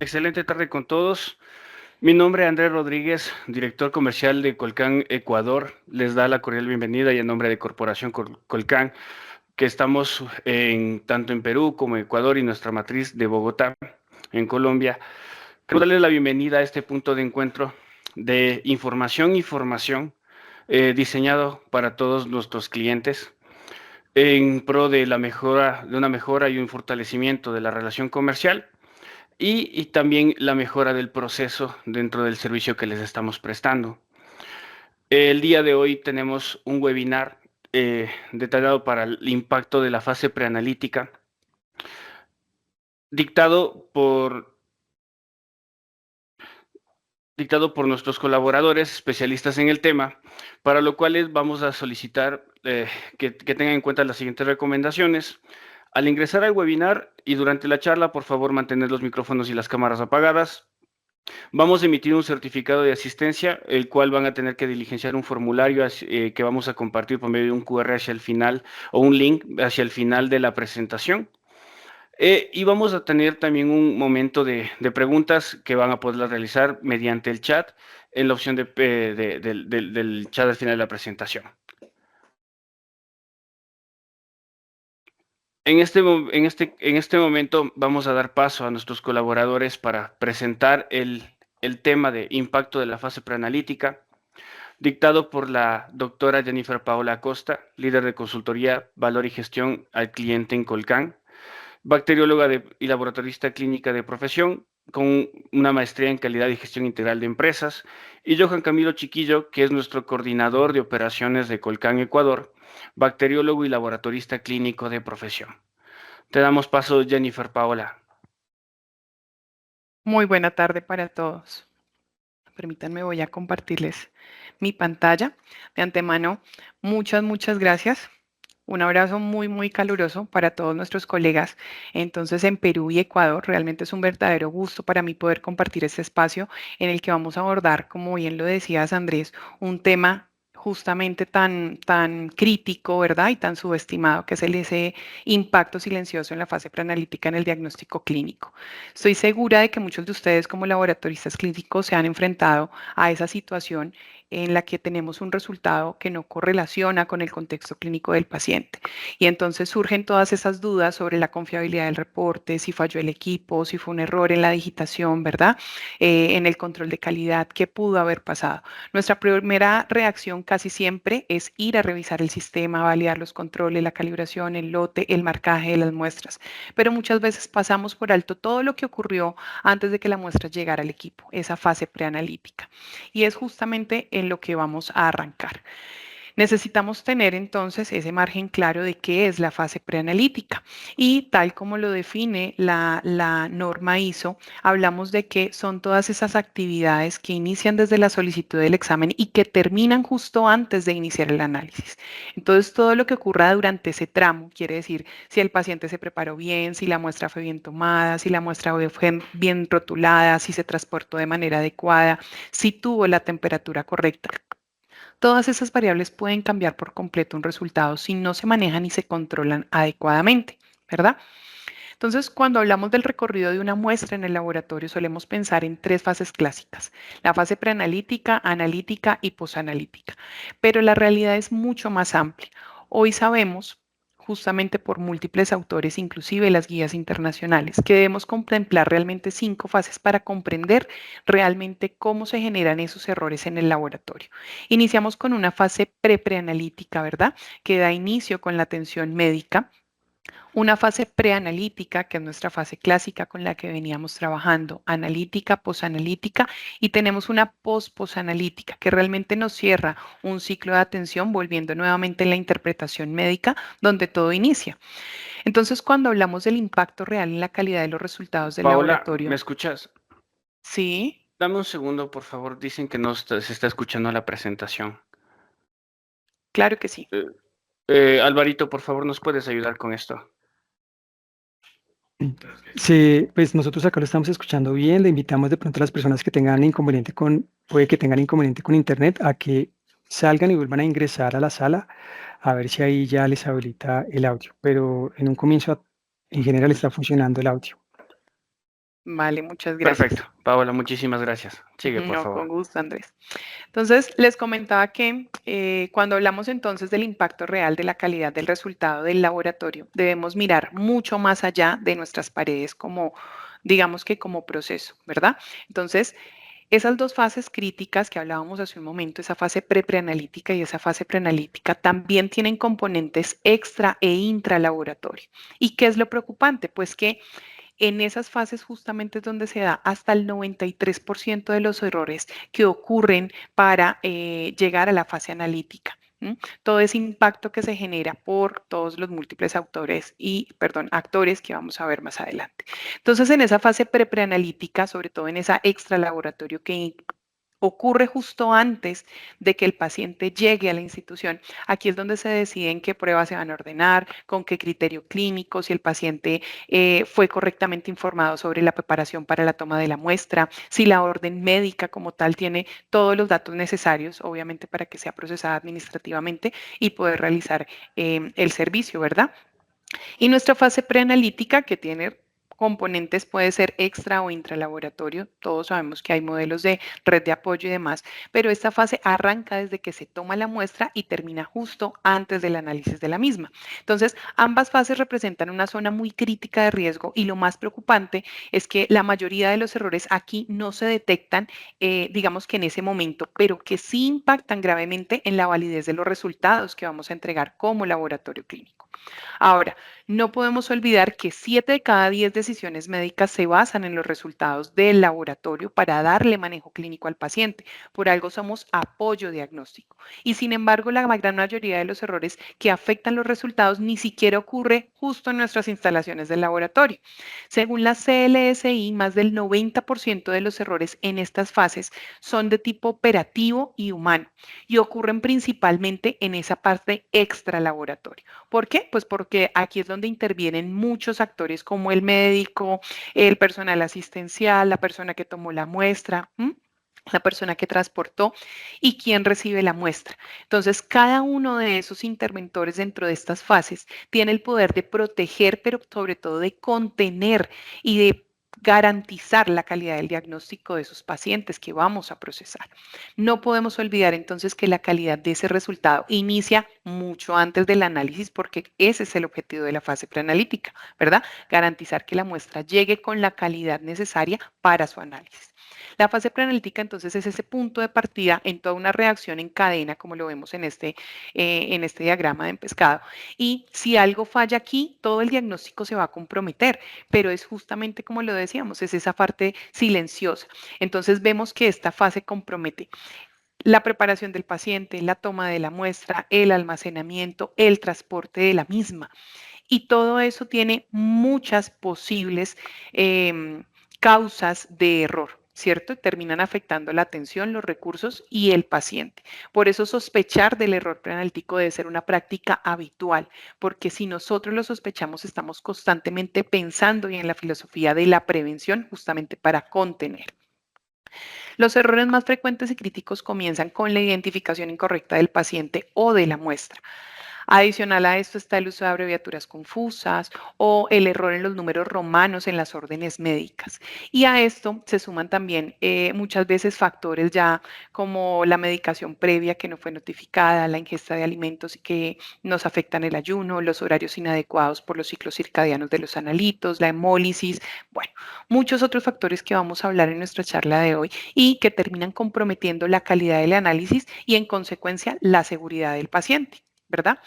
Excelente tarde con todos. Mi nombre es Andrés Rodríguez, director comercial de Colcan Ecuador. Les da la cordial bienvenida y en nombre de Corporación Colcan, que estamos tanto en Perú como en Ecuador y nuestra matriz de Bogotá, en Colombia. Quiero darles la bienvenida a este punto de encuentro de información y formación diseñado para todos nuestros clientes en pro de una mejora y un fortalecimiento de la relación comercial y también la mejora del proceso dentro del servicio que les estamos prestando. El día de hoy tenemos un webinar detallado para el impacto de la fase preanalítica, dictado por nuestros colaboradores especialistas en el tema, para lo cual vamos a solicitar que tengan en cuenta las siguientes recomendaciones. Al ingresar al webinar y durante la charla, por favor, mantener los micrófonos y las cámaras apagadas. Vamos a emitir un certificado de asistencia, el cual van a tener que diligenciar un formulario que vamos a compartir por medio de un QR hacia el final o un link hacia el final de la presentación. Y vamos a tener también un momento de preguntas que van a poder realizar mediante el chat en la opción del chat al final de la presentación. En este momento vamos a dar paso a nuestros colaboradores para presentar el tema de impacto de la fase preanalítica, dictado por la doctora Jennifer Paola Acosta, líder de consultoría, valor y gestión al cliente en Colcan, bacterióloga y laboratorista clínica de profesión, con una maestría en calidad y gestión integral de empresas, y Johan Camilo Chiquillo, que es nuestro coordinador de operaciones de Colcan Ecuador, bacteriólogo y laboratorista clínico de profesión. Te damos paso, Jennifer Paola. Muy buena tarde para todos. Permítanme, voy a compartirles mi pantalla. De antemano, muchas gracias. Un abrazo muy caluroso para todos nuestros colegas. Entonces, en Perú y Ecuador, realmente es un verdadero gusto para mí poder compartir este espacio en el que vamos a abordar, como bien lo decías, Andrés, un tema justamente tan crítico, ¿verdad? Y tan subestimado, que es ese impacto silencioso en la fase preanalítica en el diagnóstico clínico. Estoy segura de que muchos de ustedes como laboratoristas clínicos se han enfrentado a esa situación en la que tenemos un resultado que no correlaciona con el contexto clínico del paciente. Y entonces surgen todas esas dudas sobre la confiabilidad del reporte, si falló el equipo, si fue un error en la digitación, ¿verdad? En el control de calidad, ¿qué pudo haber pasado? Nuestra primera reacción casi siempre es ir a revisar el sistema, validar los controles, la calibración, el lote, el marcaje de las muestras. Pero muchas veces pasamos por alto todo lo que ocurrió antes de que la muestra llegara al equipo, esa fase preanalítica. Y es justamente en lo que vamos a arrancar. Necesitamos tener entonces ese margen claro de qué es la fase preanalítica y tal como lo define la norma ISO, hablamos de que son todas esas actividades que inician desde la solicitud del examen y que terminan justo antes de iniciar el análisis. Entonces, todo lo que ocurra durante ese tramo, quiere decir si el paciente se preparó bien, si la muestra fue bien tomada, si la muestra fue bien rotulada, si se transportó de manera adecuada, si tuvo la temperatura correcta. Todas esas variables pueden cambiar por completo un resultado si no se manejan y se controlan adecuadamente, ¿verdad? Entonces, cuando hablamos del recorrido de una muestra en el laboratorio, solemos pensar en tres fases clásicas: la fase preanalítica, analítica y posanalítica. Pero la realidad es mucho más amplia. Hoy sabemos, justamente por múltiples autores, inclusive las guías internacionales, que debemos contemplar realmente 5 fases para comprender realmente cómo se generan esos errores en el laboratorio. Iniciamos con una fase preanalítica, ¿verdad? Que da inicio con la atención médica, una fase preanalítica, que es nuestra fase clásica con la que veníamos trabajando, analítica, posanalítica, y tenemos una posanalítica que realmente nos cierra un ciclo de atención, volviendo nuevamente en la interpretación médica, donde todo inicia. Entonces, cuando hablamos del impacto real en la calidad de los resultados del Paola, ¿me laboratorio, escuchas? sí, Dame un segundo, por favor. Dicen que no se está escuchando la presentación. claro que sí. Alvarito, por favor, ¿nos puedes ayudar con esto? Sí, pues nosotros acá lo estamos escuchando bien. Le invitamos de pronto a las personas que tengan inconveniente puede que tengan inconveniente con internet, a que salgan y vuelvan a ingresar a la sala a ver si ahí ya les habilita el audio. Pero en un comienzo, en general, está funcionando el audio. Vale, muchas gracias. Perfecto. Paola, muchísimas gracias. Sigue, por No, con favor. gusto, Andrés. Entonces, les comentaba que cuando hablamos entonces del impacto real de la calidad del resultado del laboratorio, debemos mirar mucho más allá de nuestras paredes como, digamos que como proceso, ¿verdad? Entonces, esas dos fases críticas que hablábamos hace un momento, esa fase preanalítica y esa fase preanalítica, también tienen componentes extra e intralaboratorio. ¿Y qué es lo preocupante? Pues que en esas fases justamente es donde se da hasta el 93% de los errores que ocurren para llegar a la fase analítica. Todo ese impacto que se genera por todos los múltiples actores que vamos a ver más adelante. Entonces, en esa fase preanalítica, sobre todo en esa extralaboratorio que ocurre justo antes de que el paciente llegue a la institución. Aquí es donde se deciden qué pruebas se van a ordenar, con qué criterio clínico, si el paciente fue correctamente informado sobre la preparación para la toma de la muestra, si la orden médica como tal tiene todos los datos necesarios, obviamente para que sea procesada administrativamente y poder realizar el servicio, ¿verdad? Y nuestra fase preanalítica, que tiene componentes, puede ser extra o intralaboratorio. Todos sabemos que hay modelos de red de apoyo y demás, pero esta fase arranca desde que se toma la muestra y termina justo antes del análisis de la misma. Entonces, ambas fases representan una zona muy crítica de riesgo y lo más preocupante es que la mayoría de los errores aquí no se detectan, digamos que en ese momento, pero que sí impactan gravemente en la validez de los resultados que vamos a entregar como laboratorio clínico. Ahora, no podemos olvidar que 7 de cada 10 decisiones médicas se basan en los resultados del laboratorio para darle manejo clínico al paciente. Por algo somos apoyo diagnóstico. Y sin embargo, la gran mayoría de los errores que afectan los resultados ni siquiera ocurre justo en nuestras instalaciones del laboratorio. Según la CLSI, más del 90% de los errores en estas fases son de tipo operativo y humano y ocurren principalmente en esa parte extra laboratorio. ¿Por qué? Pues porque aquí es donde intervienen muchos actores como el médico, el personal asistencial, la persona que tomó la muestra. La persona que transportó y quien recibe la muestra. Entonces, cada uno de esos interventores dentro de estas fases tiene el poder de proteger, pero sobre todo de contener y de garantizar la calidad del diagnóstico de esos pacientes que vamos a procesar. No podemos olvidar entonces que la calidad de ese resultado inicia mucho antes del análisis porque ese es el objetivo de la fase preanalítica, ¿verdad? Garantizar que la muestra llegue con la calidad necesaria para su análisis. La fase preanalítica entonces es ese punto de partida en toda una reacción en cadena, como lo vemos en este diagrama de pescado. Y si algo falla aquí, todo el diagnóstico se va a comprometer, pero es justamente como lo decíamos, es esa parte silenciosa. Entonces vemos que esta fase compromete la preparación del paciente, la toma de la muestra, el almacenamiento, el transporte de la misma. Y todo eso tiene muchas posibles causas de error. ¿Cierto? Terminan afectando la atención, los recursos y el paciente. Por eso sospechar del error preanalítico debe ser una práctica habitual, porque si nosotros lo sospechamos, estamos constantemente pensando y en la filosofía de la prevención justamente para contener. Los errores más frecuentes y críticos comienzan con la identificación incorrecta del paciente o de la muestra. Adicional a esto está el uso de abreviaturas confusas o el error en los números romanos en las órdenes médicas. Y a esto se suman también muchas veces factores ya como la medicación previa que no fue notificada, la ingesta de alimentos que nos afectan el ayuno, los horarios inadecuados por los ciclos circadianos de los analitos, la hemólisis, bueno, muchos otros factores que vamos a hablar en nuestra charla de hoy y que terminan comprometiendo la calidad del análisis y en consecuencia la seguridad del paciente. ¿Verdad?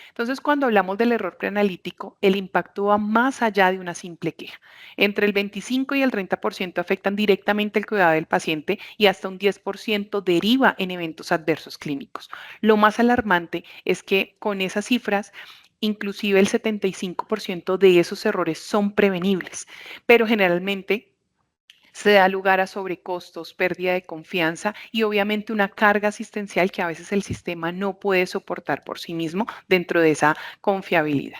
Entonces, cuando hablamos del error preanalítico, el impacto va más allá de una simple queja. Entre el 25 y el 30% afectan directamente el cuidado del paciente y hasta un 10% deriva en eventos adversos clínicos. Lo más alarmante es que con esas cifras, inclusive el 75% de esos errores son prevenibles, pero generalmente se da lugar a sobrecostos, pérdida de confianza y obviamente una carga asistencial que a veces el sistema no puede soportar por sí mismo dentro de esa confiabilidad.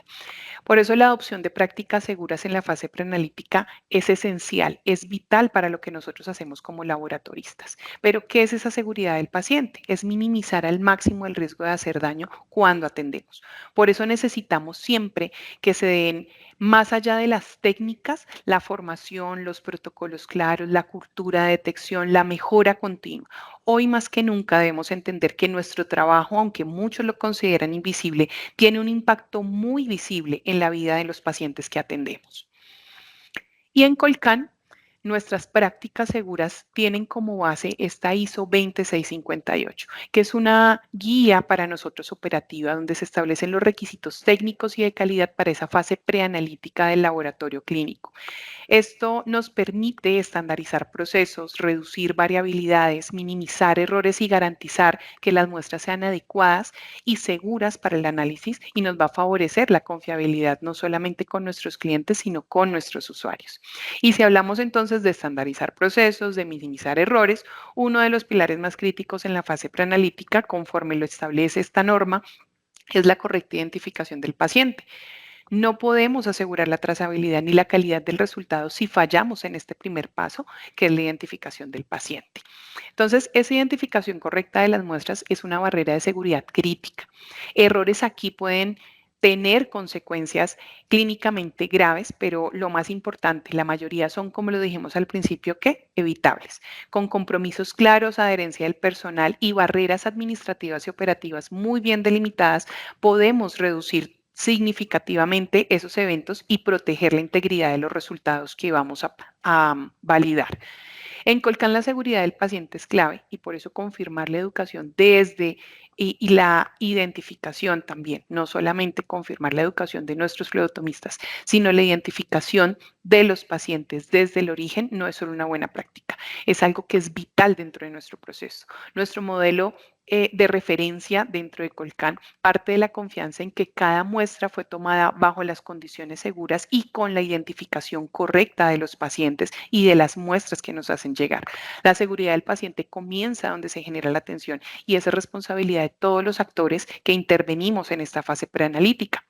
Por eso la adopción de prácticas seguras en la fase preanalítica es esencial, es vital para lo que nosotros hacemos como laboratoristas. Pero, ¿qué es esa seguridad del paciente? Es minimizar al máximo el riesgo de hacer daño cuando atendemos. Por eso necesitamos siempre que se den Más allá de las técnicas, la formación, los protocolos claros, la cultura de detección, la mejora continua. Hoy más que nunca debemos entender que nuestro trabajo, aunque muchos lo consideran invisible, tiene un impacto muy visible en la vida de los pacientes que atendemos. Y en Colcan, nuestras prácticas seguras tienen como base esta ISO 20658, que es una guía para nosotros operativa donde se establecen los requisitos técnicos y de calidad para esa fase preanalítica del laboratorio clínico. Esto nos permite estandarizar procesos, reducir variabilidades, minimizar errores y garantizar que las muestras sean adecuadas y seguras para el análisis y nos va a favorecer la confiabilidad no solamente con nuestros clientes, sino con nuestros usuarios. Y si hablamos entonces de estandarizar procesos, de minimizar errores, uno de los pilares más críticos en la fase preanalítica, conforme lo establece esta norma, es la correcta identificación del paciente. No podemos asegurar la trazabilidad ni la calidad del resultado si fallamos en este primer paso, que es la identificación del paciente. Entonces, esa identificación correcta de las muestras es una barrera de seguridad crítica. Errores aquí pueden tener consecuencias clínicamente graves, pero lo más importante, la mayoría son, como lo dijimos al principio, que evitables, con compromisos claros, adherencia del personal y barreras administrativas y operativas muy bien delimitadas, podemos reducir significativamente esos eventos y proteger la integridad de los resultados que vamos a validar. En Colcan la seguridad del paciente es clave y por eso confirmar la educación desde y la identificación también, no solamente confirmar la educación de nuestros flebotomistas, sino la identificación de los pacientes desde el origen no es solo una buena práctica, es algo que es vital dentro de nuestro proceso. Nuestro modelo de referencia dentro de Colcan parte de la confianza en que cada muestra fue tomada bajo las condiciones seguras y con la identificación correcta de los pacientes y de las muestras que nos hacen llegar. La seguridad del paciente comienza donde se genera la atención y esa es responsabilidad de todos los actores que intervenimos en esta fase preanalítica.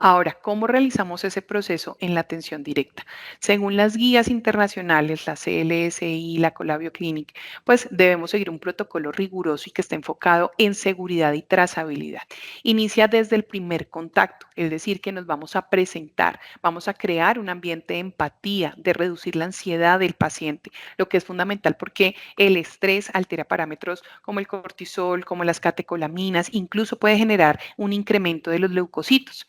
Ahora, ¿cómo realizamos ese proceso en la atención directa? Según las guías internacionales, la CLSI, la Colabio Clinic, pues debemos seguir un protocolo riguroso y que esté enfocado en seguridad y trazabilidad. Inicia desde el primer contacto, es decir, que nos vamos a presentar, vamos a crear un ambiente de empatía, de reducir la ansiedad del paciente, lo que es fundamental porque el estrés altera parámetros como el cortisol, como las catecolaminas, incluso puede generar un incremento de los leucocitos.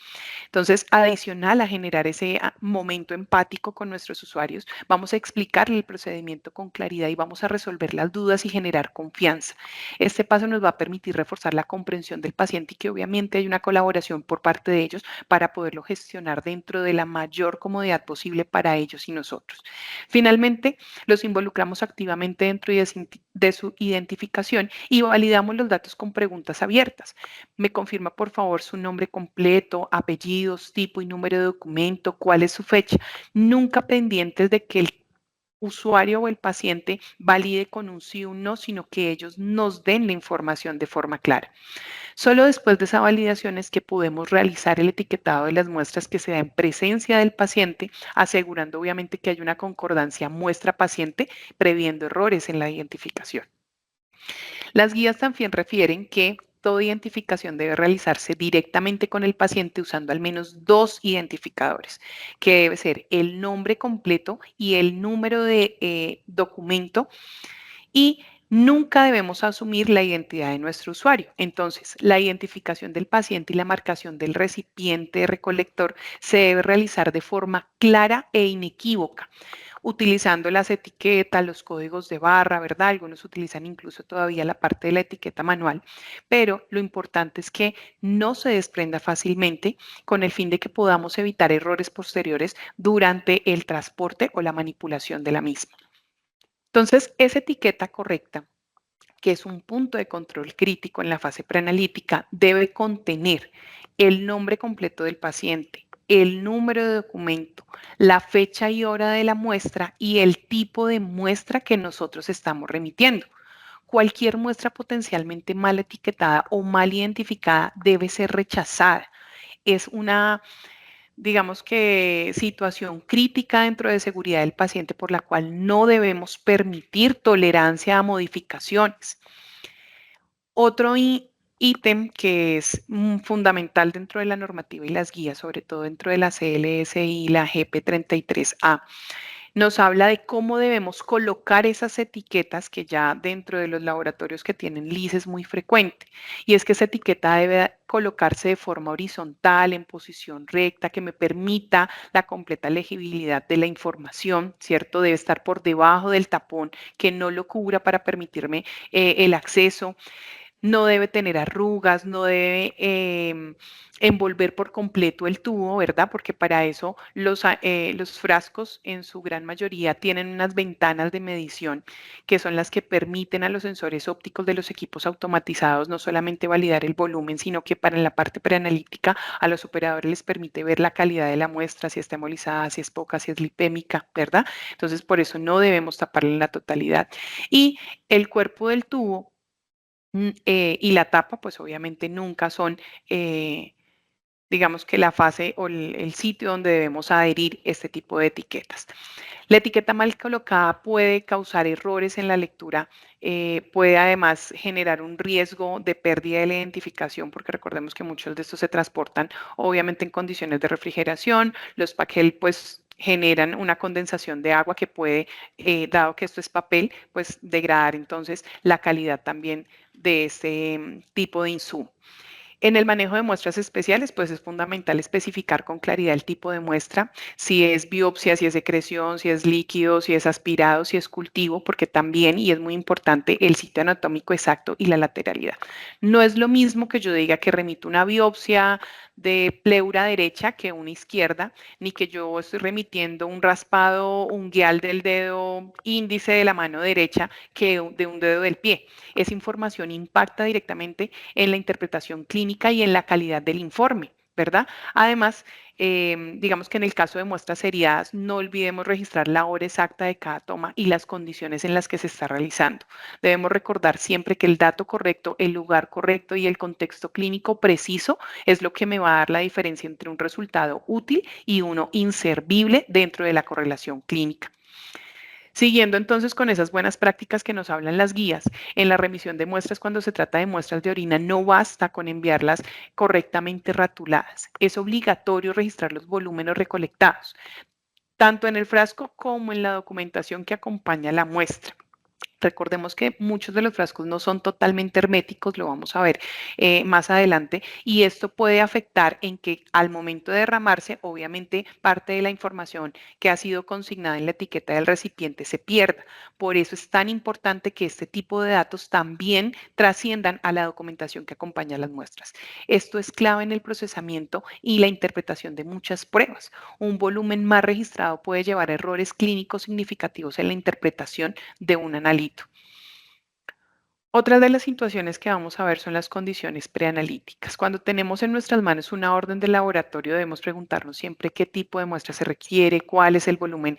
Entonces, adicional a generar ese momento empático con nuestros usuarios, vamos a explicarle el procedimiento con claridad y vamos a resolver las dudas y generar confianza. Este paso nos va a permitir reforzar la comprensión del paciente y que obviamente hay una colaboración por parte de ellos para poderlo gestionar dentro de la mayor comodidad posible para ellos y nosotros. Finalmente, los involucramos activamente dentro de su identificación y validamos los datos con preguntas abiertas. Me confirma, por favor, su nombre completo, apellidos, tipo y número de documento, cuál es su fecha. Nunca pendientes de que el usuario o el paciente valide con un sí o un no, sino que ellos nos den la información de forma clara. Solo después de esa validación es que podemos realizar el etiquetado de las muestras que se da en presencia del paciente, asegurando obviamente que hay una concordancia muestra-paciente, previendo errores en la identificación. Las guías también refieren que toda identificación debe realizarse directamente con el paciente usando al menos dos identificadores, que debe ser el nombre completo y el número de documento y nunca debemos asumir la identidad de nuestro usuario. Entonces, la identificación del paciente y la marcación del recipiente recolector se debe realizar de forma clara e inequívoca utilizando las etiquetas, los códigos de barra, ¿verdad? Algunos utilizan incluso todavía la parte de la etiqueta manual, pero lo importante es que no se desprenda fácilmente con el fin de que podamos evitar errores posteriores durante el transporte o la manipulación de la misma. Entonces, esa etiqueta correcta que es un punto de control crítico en la fase preanalítica, debe contener el nombre completo del paciente, el número de documento, la fecha y hora de la muestra y el tipo de muestra que nosotros estamos remitiendo. Cualquier muestra potencialmente mal etiquetada o mal identificada debe ser rechazada. Es una, digamos que, situación crítica dentro de seguridad del paciente por la cual no debemos permitir tolerancia a modificaciones. Otro ítem que es fundamental dentro de la normativa y las guías, sobre todo dentro de la CLS y la GP33A. Nos habla de cómo debemos colocar esas etiquetas que ya dentro de los laboratorios que tienen LIS es muy frecuente. Y es que esa etiqueta debe colocarse de forma horizontal, en posición recta, que me permita la completa legibilidad de la información, ¿cierto? Debe estar por debajo del tapón que no lo cubra para permitirme el acceso. No debe tener arrugas, no debe envolver por completo el tubo, ¿verdad? Porque para eso los frascos en su gran mayoría tienen unas ventanas de medición que son las que permiten a los sensores ópticos de los equipos automatizados no solamente validar el volumen, sino que para la parte preanalítica a los operadores les permite ver la calidad de la muestra, si está hemolizada, si es poca, si es lipémica, ¿verdad? Entonces, por eso no debemos taparla en la totalidad. Y el cuerpo del tubo y la tapa, pues obviamente nunca son, digamos que la fase o el sitio donde debemos adherir este tipo de etiquetas. La etiqueta mal colocada puede causar errores en la lectura, puede además generar un riesgo de pérdida de la identificación, porque recordemos que muchos de estos se transportan obviamente en condiciones de refrigeración, los paquel pues generan una condensación de agua que puede, dado que esto es papel, pues degradar entonces la calidad también de este tipo de insumo. En el manejo de muestras especiales, pues es fundamental especificar con claridad el tipo de muestra, si es biopsia, si es secreción, si es líquido, si es aspirado, si es cultivo, porque también, y es muy importante, el sitio anatómico exacto y la lateralidad. No es lo mismo que yo diga que remito una biopsia de pleura derecha que una izquierda, ni que yo estoy remitiendo un raspado unguial del dedo índice de la mano derecha que de un dedo del pie. Esa información impacta directamente en la interpretación clínica y en la calidad del informe, ¿verdad? Además, digamos que en el caso de muestras seriadas, no olvidemos registrar la hora exacta de cada toma y las condiciones en las que se está realizando. Debemos recordar siempre que el dato correcto, el lugar correcto y el contexto clínico preciso es lo que me va a dar la diferencia entre un resultado útil y uno inservible dentro de la correlación clínica. Siguiendo entonces con esas buenas prácticas que nos hablan las guías, en la remisión de muestras cuando se trata de muestras de orina no basta con enviarlas correctamente rotuladas. Es obligatorio registrar los volúmenes recolectados, tanto en el frasco como en la documentación que acompaña la muestra. Recordemos que muchos de los frascos no son totalmente herméticos, lo vamos a ver más adelante, y esto puede afectar en que al momento de derramarse, obviamente parte de la información que ha sido consignada en la etiqueta del recipiente se pierda. Por eso es tan importante que este tipo de datos también trasciendan a la documentación que acompaña las muestras. Esto es clave en el procesamiento y la interpretación de muchas pruebas. Un volumen más registrado puede llevar a errores clínicos significativos en la interpretación de un analito. Otra de las situaciones que vamos a ver son las condiciones preanalíticas. Cuando tenemos en nuestras manos una orden de laboratorio, debemos preguntarnos siempre qué tipo de muestra se requiere, cuál es el volumen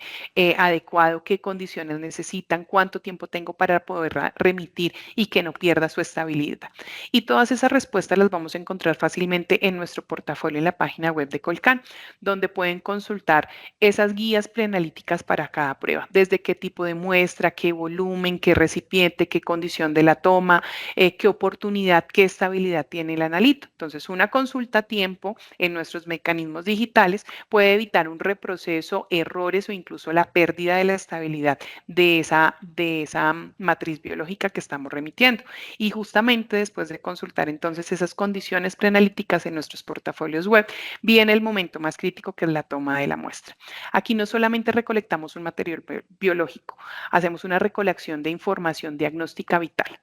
adecuado, qué condiciones necesitan, cuánto tiempo tengo para poder remitir y que no pierda su estabilidad. Y todas esas respuestas las vamos a encontrar fácilmente en nuestro portafolio en la página web de Colcan, donde pueden consultar esas guías preanalíticas para cada prueba, desde qué tipo de muestra, qué volumen, qué recipiente, qué condición de la toma, qué oportunidad, qué estabilidad tiene el analito. Entonces, una consulta a tiempo en nuestros mecanismos digitales puede evitar un reproceso, errores o incluso la pérdida de la estabilidad de esa matriz biológica que estamos remitiendo. Y justamente después de consultar entonces esas condiciones preanalíticas en nuestros portafolios web, viene el momento más crítico que es la toma de la muestra. Aquí no solamente recolectamos un material biológico, hacemos una recolección de información diagnóstica vital.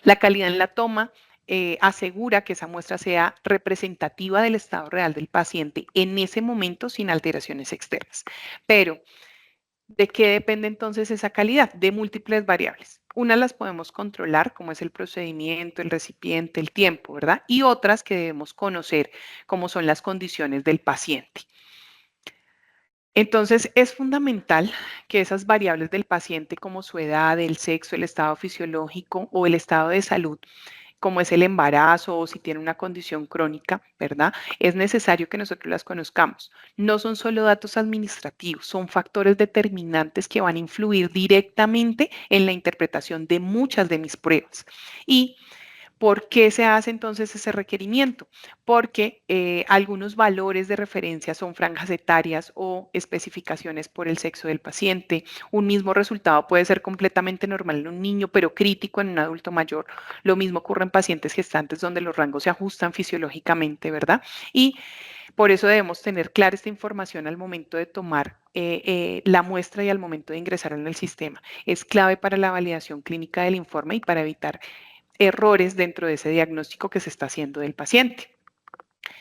La calidad en la toma asegura que esa muestra sea representativa del estado real del paciente en ese momento sin alteraciones externas. Pero, ¿de qué depende entonces esa calidad? De múltiples variables. Unas las podemos controlar, como es el procedimiento, el recipiente, el tiempo, ¿verdad? Y otras que debemos conocer, como son las condiciones del paciente. Entonces, es fundamental que esas variables del paciente, como su edad, el sexo, el estado fisiológico o el estado de salud, como es el embarazo o si tiene una condición crónica, ¿verdad? Es necesario que nosotros las conozcamos. No son solo datos administrativos, son factores determinantes que van a influir directamente en la interpretación de muchas de mis pruebas. Y ¿Por qué se hace entonces ese requerimiento? Porque algunos valores de referencia son franjas etarias o especificaciones por el sexo del paciente. Un mismo resultado puede ser completamente normal en un niño, pero crítico en un adulto mayor. Lo mismo ocurre en pacientes gestantes donde los rangos se ajustan fisiológicamente, ¿verdad? Y por eso debemos tener clara esta información al momento de tomar la muestra y al momento de ingresar en el sistema. Es clave para la validación clínica del informe y para evitar errores dentro de ese diagnóstico que se está haciendo del paciente.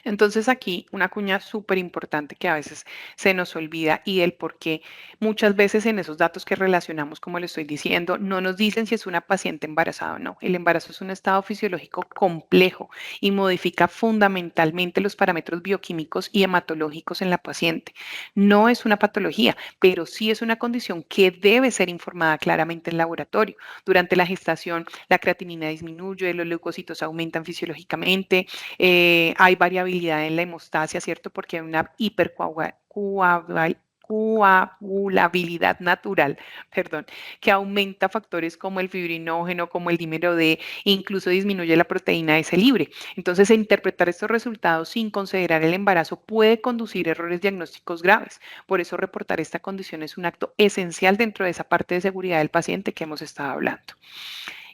Entonces aquí una cuña súper importante que a veces se nos olvida y el por qué muchas veces en esos datos que relacionamos, como le estoy diciendo, no nos dicen si es una paciente embarazada o no. El embarazo es un estado fisiológico complejo y modifica fundamentalmente los parámetros bioquímicos y hematológicos en la paciente. No es una patología, pero sí es una condición que debe ser informada claramente en laboratorio. Durante la gestación, la creatinina disminuye, los leucocitos aumentan fisiológicamente, hay variabilidad en la hemostasia, ¿cierto? Porque hay una hipercoagulabilidad natural, perdón, que aumenta factores como el fibrinógeno, como el dímero D, incluso disminuye la proteína S libre. Entonces, interpretar estos resultados sin considerar el embarazo puede conducir a errores diagnósticos graves. Por eso, reportar esta condición es un acto esencial dentro de esa parte de seguridad del paciente que hemos estado hablando.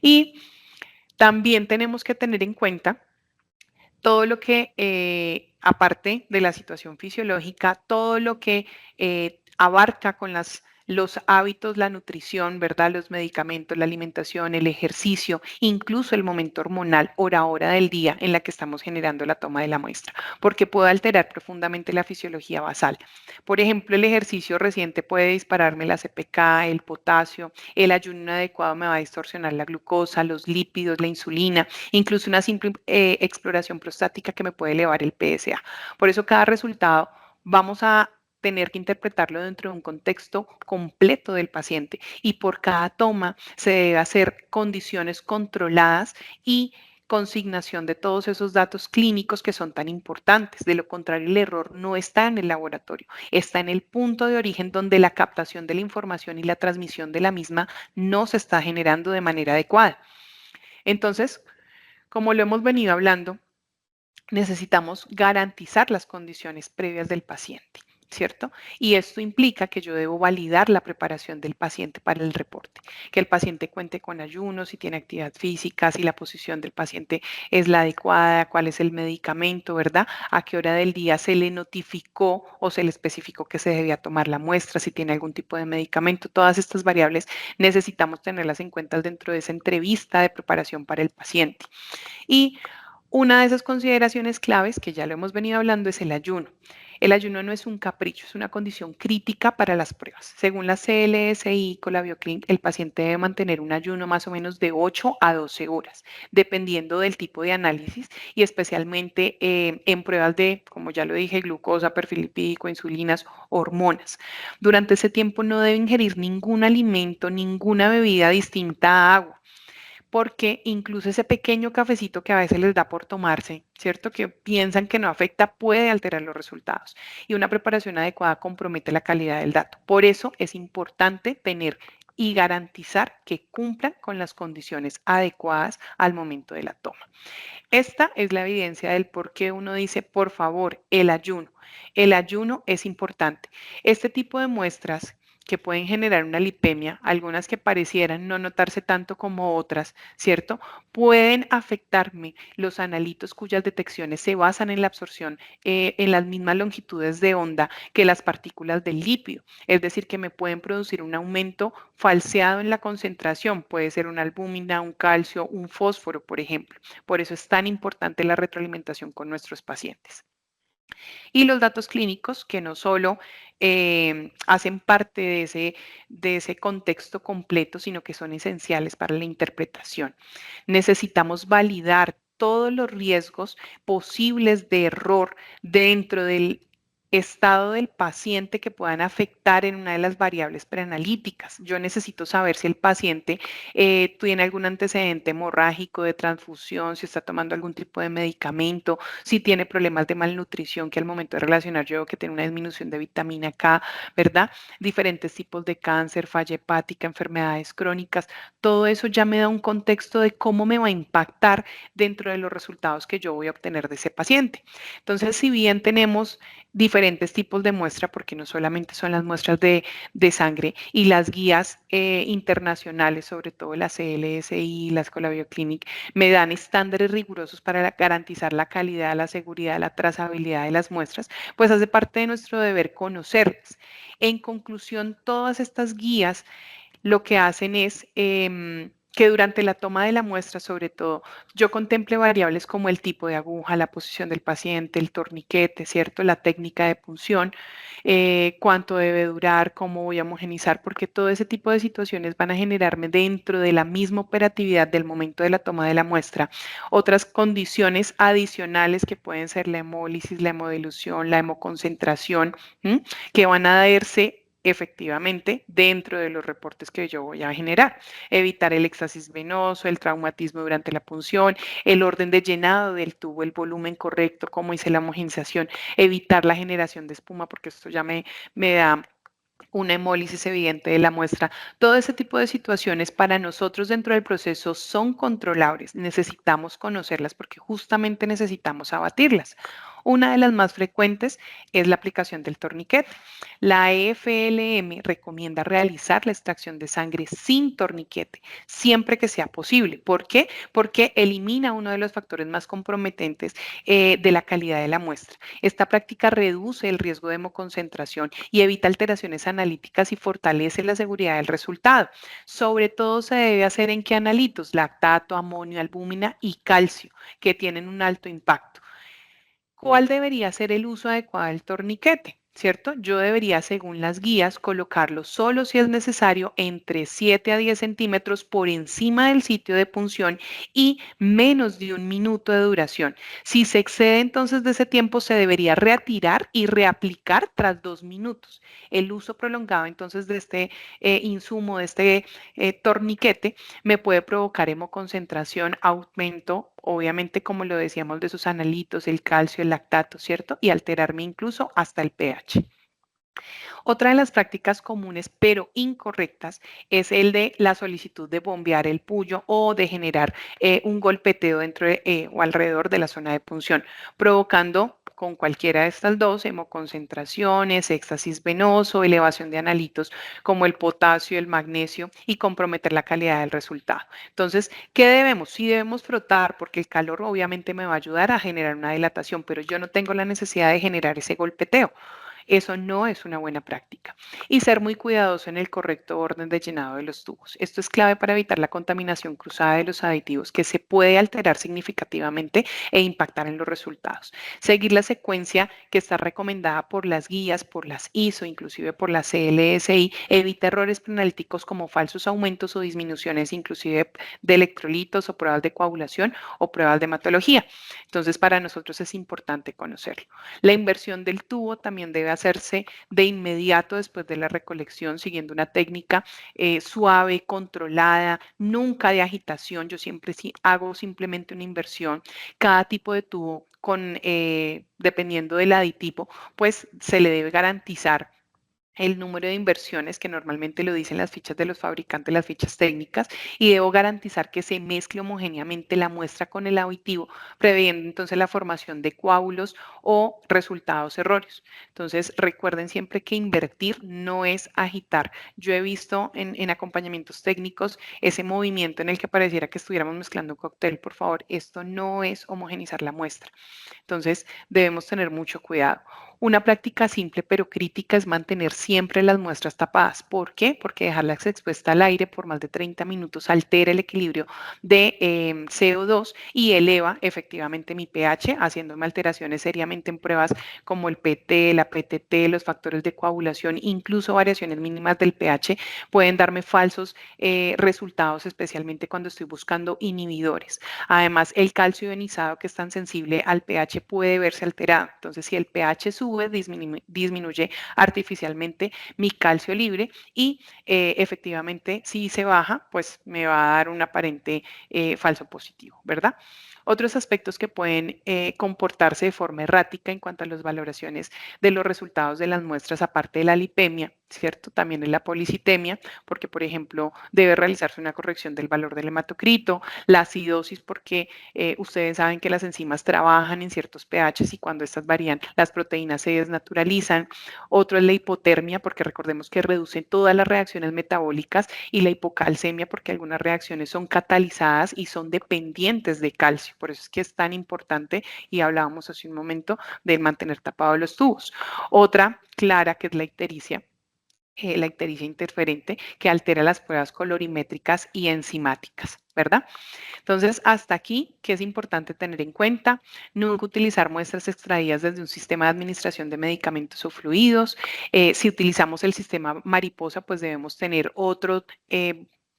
Y también tenemos que tener en cuenta todo lo que, aparte de la situación fisiológica, todo lo que abarca con los hábitos, la nutrición, ¿verdad? Los medicamentos, la alimentación, el ejercicio, incluso el momento hormonal, hora del día en la que estamos generando la toma de la muestra, porque puede alterar profundamente la fisiología basal. Por ejemplo, el ejercicio reciente puede dispararme la CPK, el potasio, el ayuno inadecuado me va a distorsionar la glucosa, los lípidos, la insulina, incluso una simple exploración prostática que me puede elevar el PSA. Por eso cada resultado vamos a tener que interpretarlo dentro de un contexto completo del paciente y por cada toma se debe hacer condiciones controladas y consignación de todos esos datos clínicos que son tan importantes. De lo contrario, el error no está en el laboratorio, está en el punto de origen donde la captación de la información y la transmisión de la misma no se está generando de manera adecuada. Entonces, como lo hemos venido hablando, necesitamos garantizar las condiciones previas del paciente, ¿cierto? Y esto implica que yo debo validar la preparación del paciente para el reporte, que el paciente cuente con ayunos, si tiene actividad física, si la posición del paciente es la adecuada, cuál es el medicamento, ¿verdad? A qué hora del día se le notificó o se le especificó que se debía tomar la muestra, si tiene algún tipo de medicamento. Todas estas variables necesitamos tenerlas en cuenta dentro de esa entrevista de preparación para el paciente. Y una de esas consideraciones claves, que ya lo hemos venido hablando, es el ayuno. El ayuno no es un capricho, es una condición crítica para las pruebas. Según la CLSI con la BioClinic, el paciente debe mantener un ayuno más o menos de 8 a 12 horas, dependiendo del tipo de análisis y especialmente en pruebas de, como ya lo dije, glucosa, perfil lipídico, insulinas, hormonas. Durante ese tiempo no debe ingerir ningún alimento, ninguna bebida distinta a agua, porque incluso ese pequeño cafecito que a veces les da por tomarse, ¿cierto? Que piensan que no afecta, puede alterar los resultados. Y una preparación adecuada compromete la calidad del dato. Por eso es importante tener y garantizar que cumplan con las condiciones adecuadas al momento de la toma. Esta es la evidencia del por qué uno dice, por favor, el ayuno. El ayuno es importante. Este tipo de muestras que pueden generar una lipemia, algunas que parecieran no notarse tanto como otras, ¿cierto? Pueden afectarme los analitos cuyas detecciones se basan en la absorción en las mismas longitudes de onda que las partículas del lípido. Es decir, que me pueden producir un aumento falseado en la concentración. Puede ser una albúmina, un calcio, un fósforo, por ejemplo. Por eso es tan importante la retroalimentación con nuestros pacientes. Y los datos clínicos que no solo hacen parte de ese contexto completo, sino que son esenciales para la interpretación. Necesitamos validar todos los riesgos posibles de error dentro del estado del paciente que puedan afectar en una de las variables preanalíticas. Yo necesito saber si el paciente tiene algún antecedente hemorrágico de transfusión, si está tomando algún tipo de medicamento, si tiene problemas de malnutrición, que al momento de relacionar yo veo que tiene una disminución de vitamina K, ¿verdad? Diferentes tipos de cáncer, falla hepática, enfermedades crónicas. Todo eso ya me da un contexto de cómo me va a impactar dentro de los resultados que yo voy a obtener de ese paciente. Entonces, si bien tenemos diferentes tipos de muestra, porque no solamente son las muestras de sangre y las guías internacionales, sobre todo la CLSI, la Escuela Bioclinic, me dan estándares rigurosos para garantizar la calidad, la seguridad, la trazabilidad de las muestras, pues hace parte de nuestro deber conocerlas. En conclusión, todas estas guías lo que hacen es que durante la toma de la muestra, sobre todo, yo contemple variables como el tipo de aguja, la posición del paciente, el torniquete, ¿cierto? La técnica de punción, cuánto debe durar, cómo voy a homogenizar, porque todo ese tipo de situaciones van a generarme dentro de la misma operatividad del momento de la toma de la muestra otras condiciones adicionales que pueden ser la hemólisis, la hemodilución, la hemoconcentración, ¿m? Que van a darse efectivamente dentro de los reportes que yo voy a generar. Evitar el éxtasis venoso, el traumatismo durante la punción, el orden de llenado del tubo, el volumen correcto, cómo hice la homogenización, evitar la generación de espuma, porque esto ya me da una hemólisis evidente de la muestra. Todo ese tipo de situaciones para nosotros dentro del proceso son controlables. Necesitamos conocerlas porque justamente necesitamos abatirlas. Una de las más frecuentes es la aplicación del torniquete. La EFLM recomienda realizar la extracción de sangre sin torniquete, siempre que sea posible. ¿Por qué? Porque elimina uno de los factores más comprometentes de la calidad de la muestra. Esta práctica reduce el riesgo de hemoconcentración y evita alteraciones analíticas y fortalece la seguridad del resultado. Sobre todo se debe hacer en qué analitos, lactato, amonio, albúmina y calcio, que tienen un alto impacto. ¿Cuál debería ser el uso adecuado del torniquete? ¿Cierto? Yo debería, según las guías, colocarlo solo si es necesario entre 7 a 10 centímetros por encima del sitio de punción y menos de 1 minuto de duración. Si se excede entonces de ese tiempo, se debería retirar y reaplicar tras 2 minutos. El uso prolongado entonces de este insumo, de este torniquete, me puede provocar hemoconcentración, aumento, obviamente como lo decíamos, de sus analitos, el calcio, el lactato, ¿cierto? Y alterarme incluso hasta el pH. Otra de las prácticas comunes pero incorrectas es el de la solicitud de bombear el puyo o de generar un golpeteo dentro o alrededor de la zona de punción, provocando con cualquiera de estas dos, hemoconcentraciones, éxtasis venoso, elevación de analitos como el potasio, el magnesio y comprometer la calidad del resultado. Entonces, ¿qué debemos? Sí debemos frotar porque el calor obviamente me va a ayudar a generar una dilatación, pero yo no tengo la necesidad de generar ese golpeteo. Eso no es una buena práctica. Y ser muy cuidadoso en el correcto orden de llenado de los tubos. Esto es clave para evitar la contaminación cruzada de los aditivos que se puede alterar significativamente e impactar en los resultados. Seguir la secuencia que está recomendada por las guías, por las ISO, inclusive por la CLSI, evita errores penalíticos como falsos aumentos o disminuciones inclusive de electrolitos o pruebas de coagulación o pruebas de hematología. Entonces, para nosotros es importante conocerlo. La inversión del tubo también debe hacerse de inmediato después de la recolección, siguiendo una técnica suave, controlada, nunca de agitación. Yo siempre sí hago simplemente una inversión. Cada tipo de tubo, dependiendo del aditivo, pues se le debe garantizar el número de inversiones que normalmente lo dicen las fichas de los fabricantes, las fichas técnicas, y debo garantizar que se mezcle homogéneamente la muestra con el aditivo, previendo entonces la formación de coágulos o resultados erróneos. Entonces, recuerden siempre que invertir no es agitar. Yo he visto en acompañamientos técnicos ese movimiento en el que pareciera que estuviéramos mezclando un cóctel. Por favor, esto no es homogenizar la muestra. Entonces, debemos tener mucho cuidado. Una práctica simple pero crítica es mantener siempre las muestras tapadas. ¿Por qué? Porque dejarlas expuestas al aire por más de 30 minutos altera el equilibrio de CO2 y eleva efectivamente mi pH, haciéndome alteraciones seriamente en pruebas como el PT, la PTT, los factores de coagulación, incluso variaciones mínimas del pH pueden darme falsos resultados, especialmente cuando estoy buscando inhibidores. Además, el calcio ionizado que es tan sensible al pH puede verse alterado. Entonces, si el pH sube, sube, disminuye artificialmente mi calcio libre y efectivamente si se baja, pues me va a dar un aparente falso positivo, ¿verdad? Otros aspectos que pueden comportarse de forma errática en cuanto a las valoraciones de los resultados de las muestras, aparte de la lipemia, ¿cierto? También es la policitemia, porque, por ejemplo, debe realizarse una corrección del valor del hematocrito, la acidosis, porque ustedes saben que las enzimas trabajan en ciertos pHs y cuando estas varían, las proteínas se desnaturalizan. Otro es la hipotermia, porque recordemos que reducen todas las reacciones metabólicas, y la hipocalcemia, porque algunas reacciones son catalizadas y son dependientes de calcio. Por eso es que es tan importante, y hablábamos hace un momento, de mantener tapados los tubos. Otra clara, que es la ictericia interferente, que altera las pruebas colorimétricas y enzimáticas, ¿verdad? Entonces, hasta aquí, ¿qué es importante tener en cuenta? Nunca utilizar muestras extraídas desde un sistema de administración de medicamentos o fluidos. Si utilizamos el sistema mariposa, pues debemos tener otro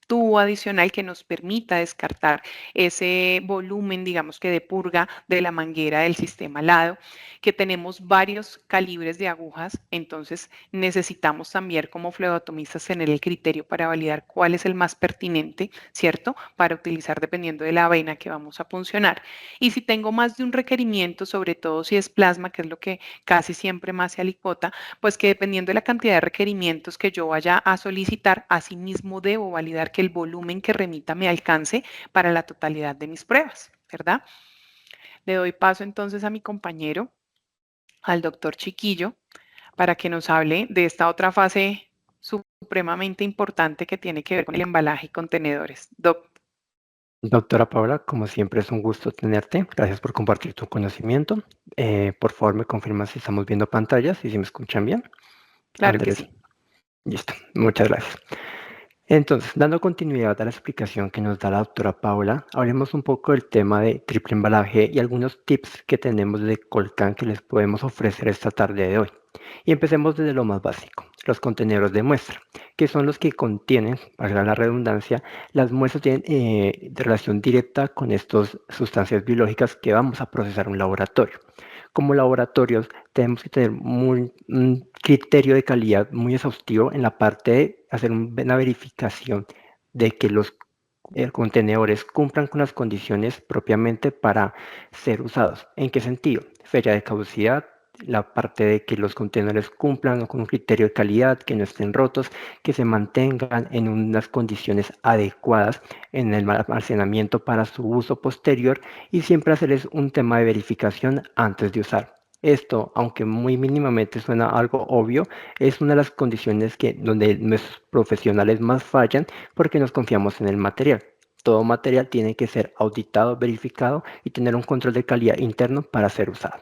tubo adicional que nos permita descartar ese volumen, digamos que de purga de la manguera del sistema LADO, que tenemos varios calibres de agujas, entonces necesitamos también como flebotomistas tener el criterio para validar cuál es el más pertinente, ¿cierto? Para utilizar dependiendo de la vena que vamos a puncionar. Y si tengo más de un requerimiento, sobre todo si es plasma, que es lo que casi siempre más se alicota, pues que dependiendo de la cantidad de requerimientos que yo vaya a solicitar, asimismo debo validar que el volumen que remita me alcance para la totalidad de mis pruebas, ¿verdad? Le doy paso entonces a mi compañero, al doctor Chiquillo, para que nos hable de esta otra fase supremamente importante que tiene que ver con el embalaje y contenedores. Doctora Paula, como siempre es un gusto tenerte. Gracias por compartir tu conocimiento. Por favor, me confirma si estamos viendo pantallas y si me escuchan bien. Claro que Andrés, sí. listo. Muchas gracias. Entonces, dando continuidad a la explicación que nos da la doctora Paula, hablemos un poco del tema de triple embalaje y algunos tips que tenemos de Colcan que les podemos ofrecer esta tarde de hoy. Y empecemos desde lo más básico, los contenedores de muestra, que son los que contienen, para la redundancia, las muestras tienen de relación directa con estas sustancias biológicas que vamos a procesar en un laboratorio. Como laboratorios tenemos que tener un criterio de calidad muy exhaustivo en la parte de hacer una verificación de que los contenedores cumplan con las condiciones propiamente para ser usados. ¿En qué sentido? Fecha de caducidad, la parte de que los contenedores cumplan con un criterio de calidad, que no estén rotos, que se mantengan en unas condiciones adecuadas en el almacenamiento para su uso posterior y siempre hacerles un tema de verificación antes de usar. Esto, aunque muy mínimamente suena algo obvio, es una de las condiciones donde nuestros profesionales más fallan porque nos confiamos en el material. Todo material tiene que ser auditado, verificado y tener un control de calidad interno para ser usado,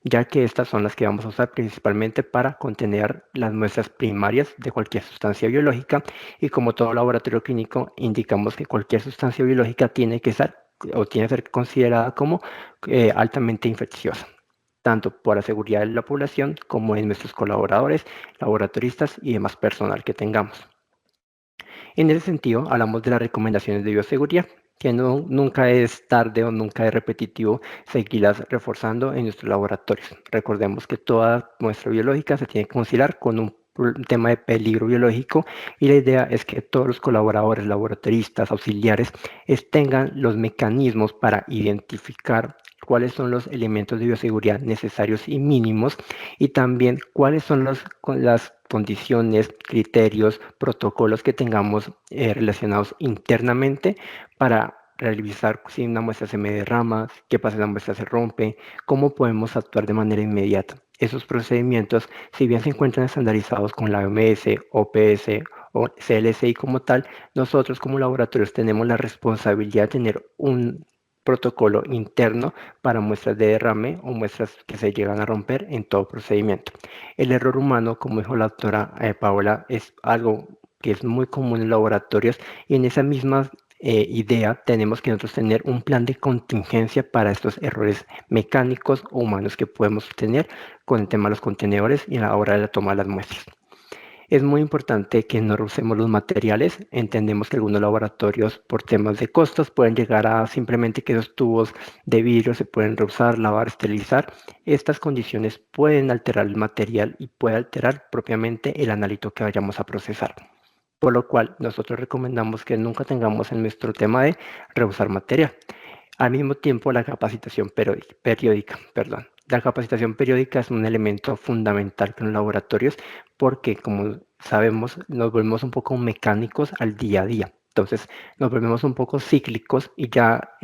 ya que estas son las que vamos a usar principalmente para contener las muestras primarias de cualquier sustancia biológica, y como todo laboratorio clínico indicamos que cualquier sustancia biológica tiene que ser considerada como altamente infecciosa, tanto por la seguridad de la población como en nuestros colaboradores, laboratoristas y demás personal que tengamos. En ese sentido, hablamos de las recomendaciones de bioseguridad, que nunca es tarde o nunca es repetitivo seguirlas reforzando en nuestros laboratorios. Recordemos que toda muestra biológica se tiene que considerar con un tema de peligro biológico, y la idea es que todos los colaboradores, laboratoristas, auxiliares, tengan los mecanismos para identificar cuáles son los elementos de bioseguridad necesarios y mínimos, y también cuáles son las condiciones, criterios, protocolos que tengamos relacionados internamente para revisar si una muestra se me derrama, qué pasa si la muestra se rompe, cómo podemos actuar de manera inmediata. Esos procedimientos, si bien se encuentran estandarizados con la OMS, OPS o CLSI como tal, nosotros como laboratorios tenemos la responsabilidad de tener un protocolo interno para muestras de derrame o muestras que se llegan a romper en todo procedimiento. El error humano, como dijo la doctora Paola, es algo que es muy común en laboratorios, y en esa misma idea tenemos que nosotros tener un plan de contingencia para estos errores mecánicos o humanos que podemos tener con el tema de los contenedores y a la hora de la toma de las muestras. Es muy importante que no usemos los materiales. Entendemos que algunos laboratorios por temas de costos pueden llegar a simplemente que esos tubos de vidrio se pueden reusar, lavar, esterilizar. Estas condiciones pueden alterar el material y puede alterar propiamente el analito que vayamos a procesar. Por lo cual nosotros recomendamos que nunca tengamos en nuestro tema de reusar material. Al mismo tiempo, la capacitación periódica. La capacitación periódica es un elemento fundamental en los laboratorios porque, como sabemos, nos volvemos un poco mecánicos al día a día. Entonces, nos volvemos un poco cíclicos y ya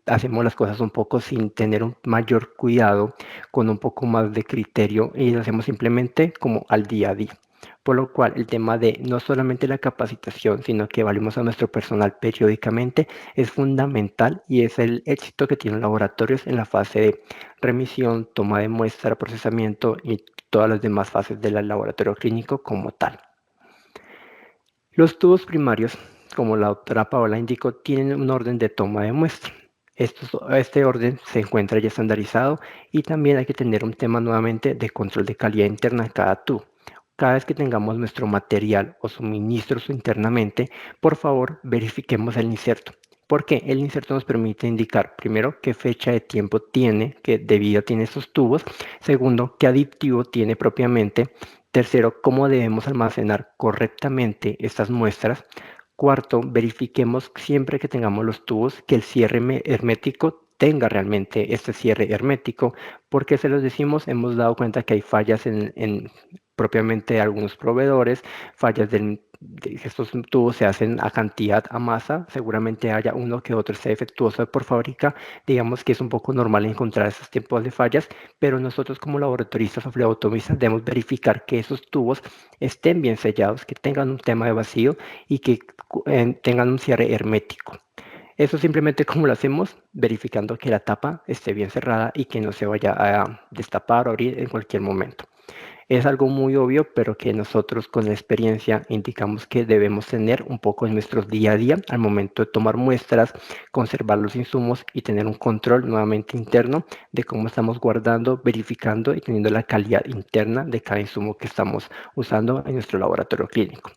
hacemos las cosas un poco sin tener un mayor cuidado, con un poco más de criterio y lo hacemos simplemente como al día a día. Por lo cual, el tema de no solamente la capacitación, sino que evaluemos a nuestro personal periódicamente es fundamental y es el éxito que tienen los laboratorios en la fase de remisión, toma de muestra, procesamiento y todas las demás fases del laboratorio clínico como tal. Los tubos primarios, como la doctora Paola indicó, tienen un orden de toma de muestra. Este orden se encuentra ya estandarizado y también hay que tener un tema nuevamente de control de calidad interna en cada tubo. Cada vez que tengamos nuestro material o suministros internamente, por favor verifiquemos el inserto. Porque el inserto nos permite indicar, primero, qué fecha de tiempo tiene, qué de vida tiene estos tubos. Segundo, qué aditivo tiene propiamente. Tercero, cómo debemos almacenar correctamente estas muestras. Cuarto, verifiquemos siempre que tengamos los tubos que el cierre hermético tenga realmente este cierre hermético. Porque se los decimos, hemos dado cuenta que hay fallas en propiamente algunos proveedores, fallas de que estos tubos se hacen a cantidad, a masa, seguramente haya uno que otro sea defectuoso por fábrica, digamos que es un poco normal encontrar esos tipos de fallas, pero nosotros como laboratoristas o flebotomistas debemos verificar que esos tubos estén bien sellados, que tengan un tema de vacío y que tengan un cierre hermético. Eso simplemente como lo hacemos, verificando que la tapa esté bien cerrada y que no se vaya a destapar o abrir en cualquier momento. Es algo muy obvio, pero que nosotros con la experiencia indicamos que debemos tener un poco en nuestro día a día al momento de tomar muestras, conservar los insumos y tener un control nuevamente interno de cómo estamos guardando, verificando y teniendo la calidad interna de cada insumo que estamos usando en nuestro laboratorio clínico.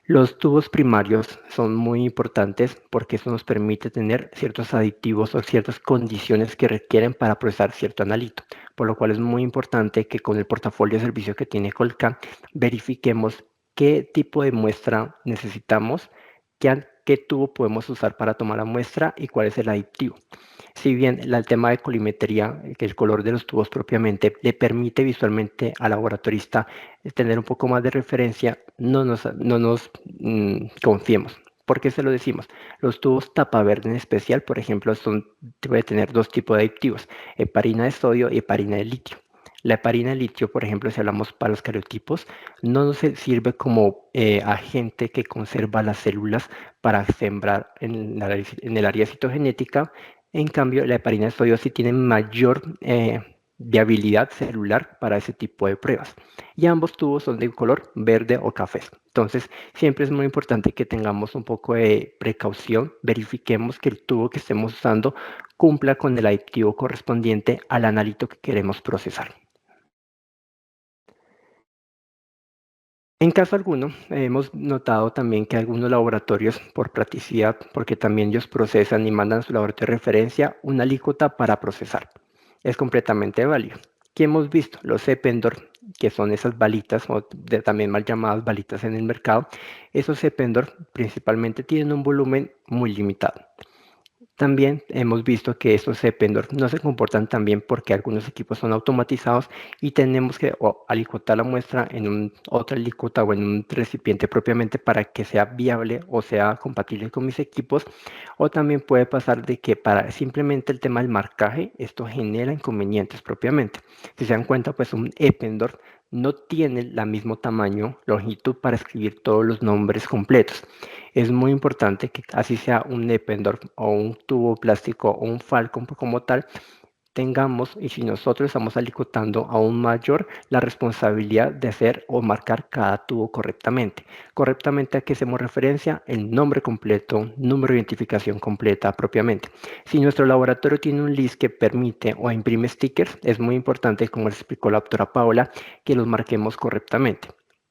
Los tubos primarios son muy importantes porque eso nos permite tener ciertos aditivos o ciertas condiciones que requieren para procesar cierto analito, por lo cual es muy importante que con el portafolio de servicio que tiene Colcan verifiquemos qué tipo de muestra necesitamos, qué tubo podemos usar para tomar la muestra y cuál es el aditivo. Si bien el tema de colimetría, que el color de los tubos propiamente le permite visualmente al laboratorista tener un poco más de referencia, no nos confiemos. ¿Por qué se lo decimos? Los tubos tapa verde en especial, por ejemplo, puede tener dos tipos de aditivos, heparina de sodio y heparina de litio. La heparina de litio, por ejemplo, si hablamos para los cariotipos, no nos sirve como agente que conserva las células para sembrar en el área citogenética. En cambio, la heparina de sodio sí tiene mayor viabilidad celular para ese tipo de pruebas. Y ambos tubos son de color verde o café. Entonces, siempre es muy importante que tengamos un poco de precaución, verifiquemos que el tubo que estemos usando cumpla con el aditivo correspondiente al analito que queremos procesar. En caso alguno, hemos notado también que algunos laboratorios, por practicidad, porque también ellos procesan y mandan a su laboratorio de referencia una alícuota para procesar. Es completamente válido. ¿Qué hemos visto? Los Cependor, que son esas balitas, o también mal llamadas balitas en el mercado, esos Cependor principalmente tienen un volumen muy limitado. También hemos visto que estos Cependor no se comportan tan bien porque algunos equipos son automatizados y tenemos que alicuotar la muestra en otra alícuota o en un recipiente propiamente para que sea viable o sea compatible con mis equipos. O también puede pasar de que para simplemente el tema del marcaje, esto genera inconvenientes propiamente. Si se dan cuenta, pues un Ependor no tiene el mismo tamaño, longitud para escribir todos los nombres completos. Es muy importante que así sea un Ependor o un tubo plástico o un Falcon como tal, tengamos, y si nosotros estamos alicotando aún mayor, la responsabilidad de hacer o marcar cada tubo correctamente. Correctamente, ¿a qué hacemos referencia? El nombre completo, número de identificación completa propiamente. Si nuestro laboratorio tiene un list que permite o imprime stickers, es muy importante, como les explicó la doctora Paola, que los marquemos correctamente.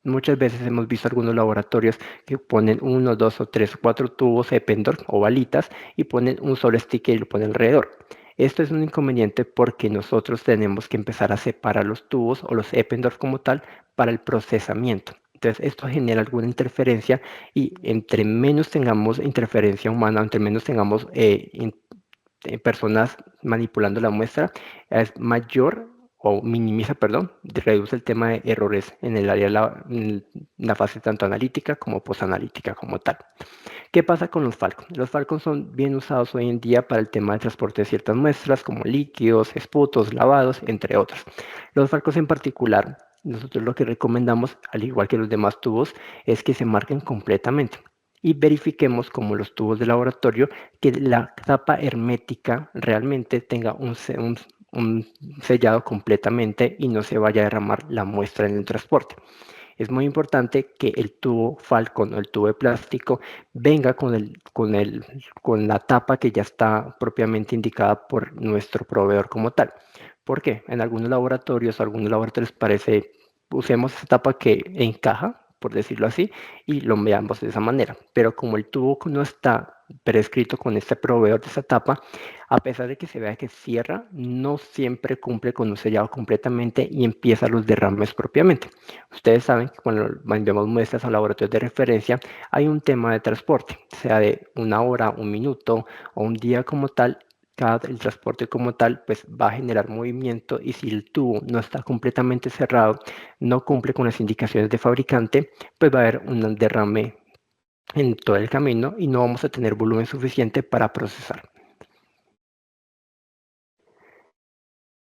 muchas veces hemos visto algunos laboratorios que ponen 1, 2 o 3 o 4 tubos Eppendorf o balitas y ponen un solo sticker y lo ponen alrededor. Esto es un inconveniente porque nosotros tenemos que empezar a separar los tubos o los Eppendorf como tal para el procesamiento. Entonces esto genera alguna interferencia y entre menos tengamos interferencia humana, entre menos tengamos personas manipulando la muestra, es mayor o minimiza, perdón, reduce el tema de errores en el área en la fase tanto analítica como posanalítica como tal. ¿Qué pasa con los Falcon? Los Falcon son bien usados hoy en día para el tema de transporte de ciertas muestras como líquidos, esputos, lavados, entre otros. Los Falcons en particular, nosotros lo que recomendamos, al igual que los demás tubos, es que se marquen completamente y verifiquemos como los tubos de laboratorio que la tapa hermética realmente tenga un sellado completamente y no se vaya a derramar la muestra en el transporte. Es muy importante que el tubo Falcon o el tubo de plástico venga con la tapa que ya está propiamente indicada por nuestro proveedor como tal. ¿Por qué? En algunos laboratorios parece, usemos esa tapa que encaja, por decirlo así, y lo veamos de esa manera. Pero como el tubo no está prescrito con este proveedor de esa tapa, a pesar de que se vea que cierra, no siempre cumple con un sellado completamente y empieza los derrames propiamente. Ustedes saben que cuando enviamos muestras a laboratorios de referencia hay un tema de transporte, sea de una hora, un minuto o un día como tal. El transporte como tal pues va a generar movimiento y si el tubo no está completamente cerrado, no cumple con las indicaciones de fabricante, pues va a haber un derrame en todo el camino y no vamos a tener volumen suficiente para procesar.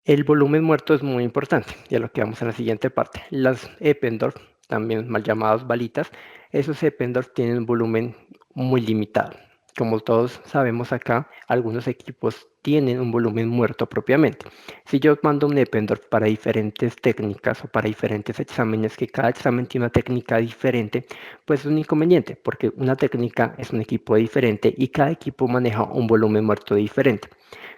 El volumen muerto es muy importante, ya lo que vamos a la siguiente parte. Las Eppendorf, también mal llamadas balitas, esos Eppendorf tienen un volumen muy limitado. Como todos sabemos acá, algunos equipos tienen un volumen muerto propiamente. Si yo mando un Eppendorf para diferentes técnicas o para diferentes exámenes, que cada examen tiene una técnica diferente, pues es un inconveniente, porque una técnica es un equipo diferente y cada equipo maneja un volumen muerto diferente.